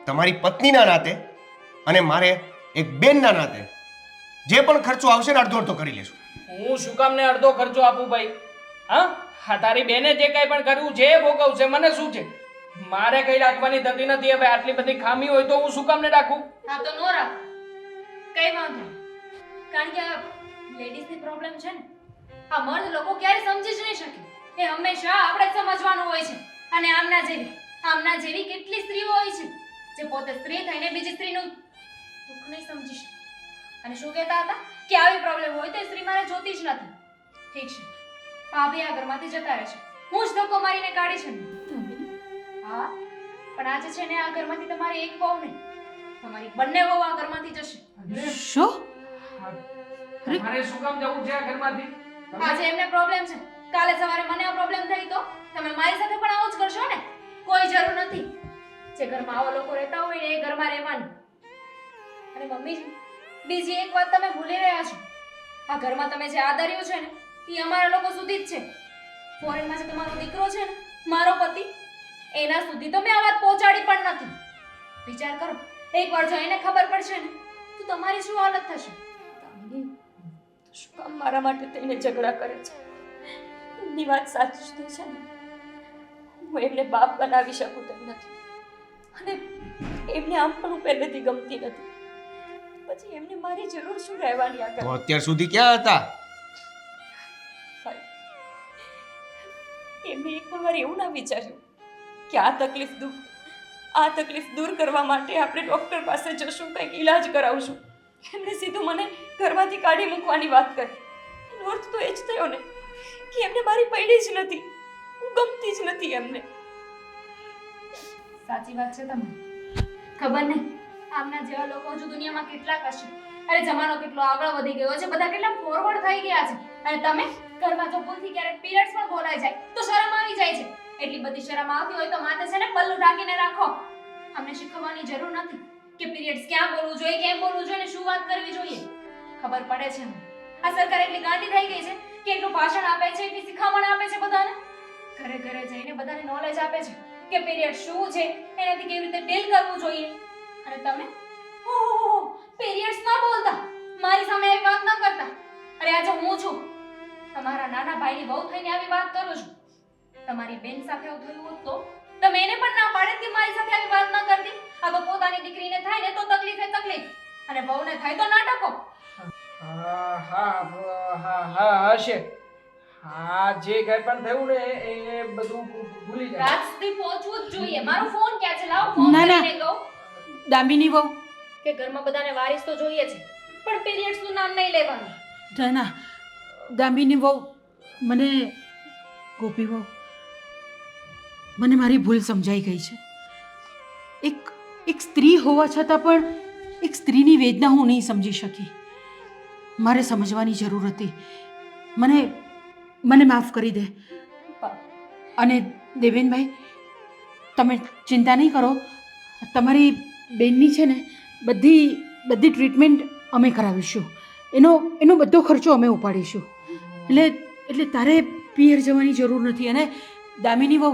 તમારી પત્નીના નાતે અને મારે એક બેનના નાતે જે પણ ખર્ચો આવશે ને અડધો અડધો કરી લેશું. હું શું કામ ને અડધો ખર્ચો આપું ભાઈ? હા, તારી બેને જે કઈ પણ કર્યું છે એ ભોગવશે. મને શું છે? મારે કઈ રાખવાની થતી નથી. હવે આટલી બધી ખામી હોય તો હું શું કામ ને રાખું? હા તો નો રાખ, કઈ વાંધો નહીં. કારણ કે આ લેડીઝની પ્રોબ્લેમ છે ને, આ મર્દ લોકો ક્યારે સમજી જ નહીં શકે. એ હંમેશા આપણે જ સમજવાનું હોય છે. અને આમના જેવી કેટલી સ્ત્રીઓ હોય છે જે પોતે સ્ત્રી થઈને બીજી સ્ત્રીનું દુઃખ નહીં સમજી શકે. અને શું કહેતા હતા કે આવી પ્રોબ્લેમ હોય તો એ સ્ત્રી મારે જોતી જ નથી. ઠીક છે, ભાભી આ ઘરમાંથી જતા રહેશે. હું જ ધક્કો મારીને કાઢી છે. હા, પણ આજે છે ને આ ઘરમાંથી તમારી એક વહુ નહીં, તમારી બંને વહુ આ ઘરમાંથી જશે. શું? મારે શું કામ જવું છે આ ઘરમાંથી? આજે એમને પ્રોબ્લેમ છે, કાલે સવારે મને આ પ્રોબ્લેમ થઈ તો તમે મારી સાથે પણ આવું જ કરશો ને. કોઈ જરૂર નથી. જે ઘરમાં આવા લોકો રહેતા હોય ને એ ઘરમાં રહેવાનું. અને મમ્મી, બીજી એક વાત તમે ભૂલી રહ્યા છો. આ ઘરમાં તમે જે આદર્યું છે ને એ અમારા લોકો સુધી જ છે. ફોરેનમાં જે તમારો દીકરો છે ને, મારો પતિ, એના સુધી તો મેં આ વાત પહોંચાડી પણ નથી. વિચાર કરો, એકવાર જો એને ખબર પડશે ને તો તમારી શું હાલત થશે? શું કામ મારા માટે થઈને ઝઘડા કરે છે? એમની વાત સાચી જ છે ને. હું એમને બાપ બનાવી શકું તેમ નથી. અને એમને આમ પણ હું પહેલેથી ગમતી નથી. પછી એમને મારી જરૂર શું રહેવાની? આ તો અત્યાર સુધી ક્યાં હતા? વાર એવું ના વિચાર્યું કે આ તકલીફ દૂર કરવા માટે આપણે ડૉક્ટર પાસે જશું, કંઈક ઈલાજ કરાવશું. એમણે સીધું મને ઘરમાંથી કાઢી મૂકવાની વાત કરી. એનો અર્થ તો એ જ થયો ને કે એમને મારી પૈડી જ નથી, હું ગમતી જ નથી એમને. સાચી વાત છે તમને. ખબર નહીં આમના જેવા લોકો હજુ દુનિયામાં કેટલાક હશે. અરે જમાનો કેટલો આગળ વધી ગયો છે, બધા કેટલા ફોરવર્ડ થઈ ગયા છે. અને તમે ઘરમાં જો ભૂલથી ક્યારેક પીરિયડ્સ પણ બોલાઈ જાય તો શરમ આવી જાય છે. એટલી બધી શરમ આવતી હોય તો માથે છે ને પલ્લું ઢાંકીને રાખો. અમને શીખવવાની જરૂર નથી કે પીરિયડ્સ ક્યાં બોલવું જોઈએ, કેમ બોલવું જોઈએ ને શું વાત કરવી જોઈએ. ખબર પડે છે મને. આ સરકાર એટલી ગાંડી થઈ ગઈ છે કે એટલું ભાષણ આપે છે, એટલી શિખામણ આપે છે બધાને. ઘરે ઘરે જઈને બધાને નોલેજ આપે છે કે પીરિયડ શું છે, એનાથી કેવી રીતે ડીલ કરવું જોઈએ. અને તમે ઓહો પીરિયડ્સ ના બોલતા, મારી સામે આવી વાત ના કરતા. અરે આજે હું છું તમારા નાના ભાઈની વહુ થઈને આવી વાત કરું છું. તમારી બેન સાથે એવું થયું હોત તો તમે એને પણ ના પાડે કે મારી સાથે આવી વાત ના કરતી. આ તો પોતાની દીકરીને થાય ને તો તકલીફ અને વહુને થાય તો નાટકો. હા હશે. હા જે કંઈ પણ થયું ને એ બધું ભૂલી જાય. રાત સુધી પહોંચવું જ જોઈએ. મારો ફોન ક્યાં છે? લાવો ફોન ના, ના. કરીને કહું દામિની વહુ, કે ઘરમાં બધાને વારિસ તો જોઈએ છે પણ પીરિયડ્સ નું નામ નહીં લેવાનું. ના ના દામિની વહુ, મને ગોપી વહુ, મને મારી ભૂલ સમજાઈ ગઈ છે. એક સ્ત્રી હોવા છતાં પણ એક સ્ત્રીની વેદના હું નહીં સમજી શકી. મારે સમજવાની જરૂર હતી. મને માફ કરી દે. અને દેવેનભાઈ, તમે ચિંતા નહીં કરો. તમારી બેનની છે ને બધી ટ્રીટમેન્ટ અમે કરાવીશું. એનો બધો ખર્ચો અમે ઉપાડીશું. એટલે તારે પિયર જવાની જરૂર નથી. અને દામિની વહુ,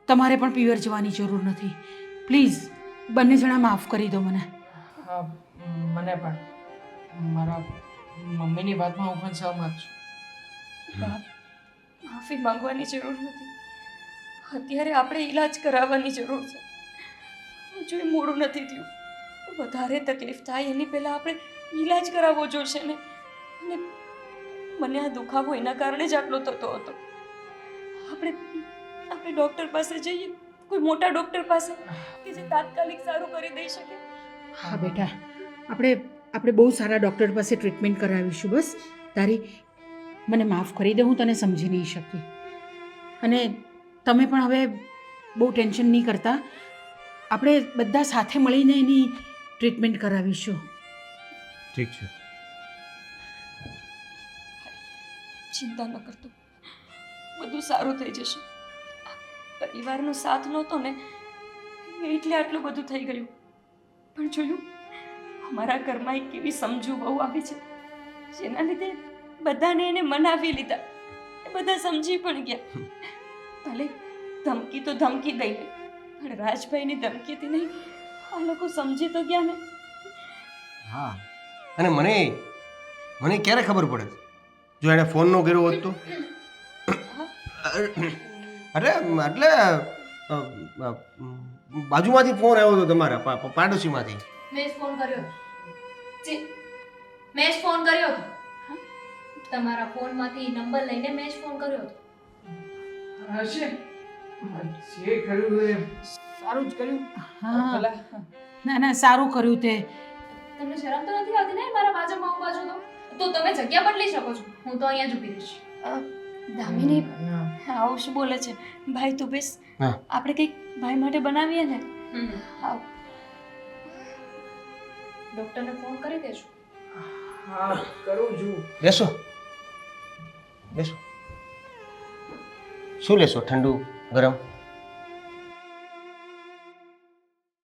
તમારે પણ પિયર જવાની જરૂર નથી. પ્લીઝ બંને જણા માફ કરી દો મને. હા મને પણ મારા મમ્મીની વાતમાં હું પણ સહમત છું. માફી માંગવાની જરૂર નથી. અત્યારે આપણે ઈલાજ કરાવવાની જરૂર છે. હજુ એ મોડું નથી થયું. વધારે તકલીફ થાય એની પહેલાં આપણે ઈલાજ કરાવવો જોઈશે ને. અને મને આ દુખાવો એના કારણે જ આટલો થતો હતો. આપણે ડૉક્ટર પાસે જઈએ, કોઈ મોટા ડૉક્ટર પાસે કે જે તાત્કાલિક સારું કરી દઈ શકે. હા બેટા, આપણે બહુ સારા ડૉક્ટર પાસે ટ્રીટમેન્ટ કરાવીશું. બસ તારી મને માફ કરી દે, હું તને સમજી નહીં શકી. અને તમે પણ હવે બહુ ટેન્શન નહીં કરતા. આપણે બધા સાથે મળીને એની ટ્રીટમેન્ટ કરાવીશું. ઠીક છે. ચિંતા ન કરતો, બધું સારું થઈ જશે. પરિવારનો સાથ નહોતો ને એટલે આટલું બધું થઈ ગયું. પણ જોયું, અમારા ઘરમાં એક એવી સમજુ બહુ આવી છે જેના લીધે બધાને એને મનાવી લીધા. એ બધા સમજી પણ ગયા. ભલે ધમકી તો ધમકી દઈને, પણ રાજભાઈની ધમકીથી નહીં, આ લોકો સમજી તો ગયા ને. હા, અને મને ક્યારે ખબર પડે જો એણે ફોન ન કર્યો હોત તો? અરે એટલે બાજુમાંથી ફોન આવ્યો હતો તમારા પાડોશીમાંથી. મેં જ ફોન કર્યો હતો. તમારા ફોનમાંથી નંબર લઈને મેં જ ફોન કર્યો હતો. હશે. જે કર્યું એ સારું જ કર્યું. હા ભલા. ના સારું કર્યું તે. તમને શરમ તો નથી આવતી ને મારા બાજુમાં ઊભા છો તો તમે જગ્યા બદલી શકો છો. હું તો અહીંયા જ ઊભી રહીશ. દામિની આવું શું બોલે છે? ભાઈ તું બેસ. હા. આપણે કંઈક ભાઈ માટે બનાવીએ ને. આવ. ડૉક્ટરને ફોન કરી દેજો. હા કરું છું. બેસો. શું લેશો? ઠંડુ ગરમ?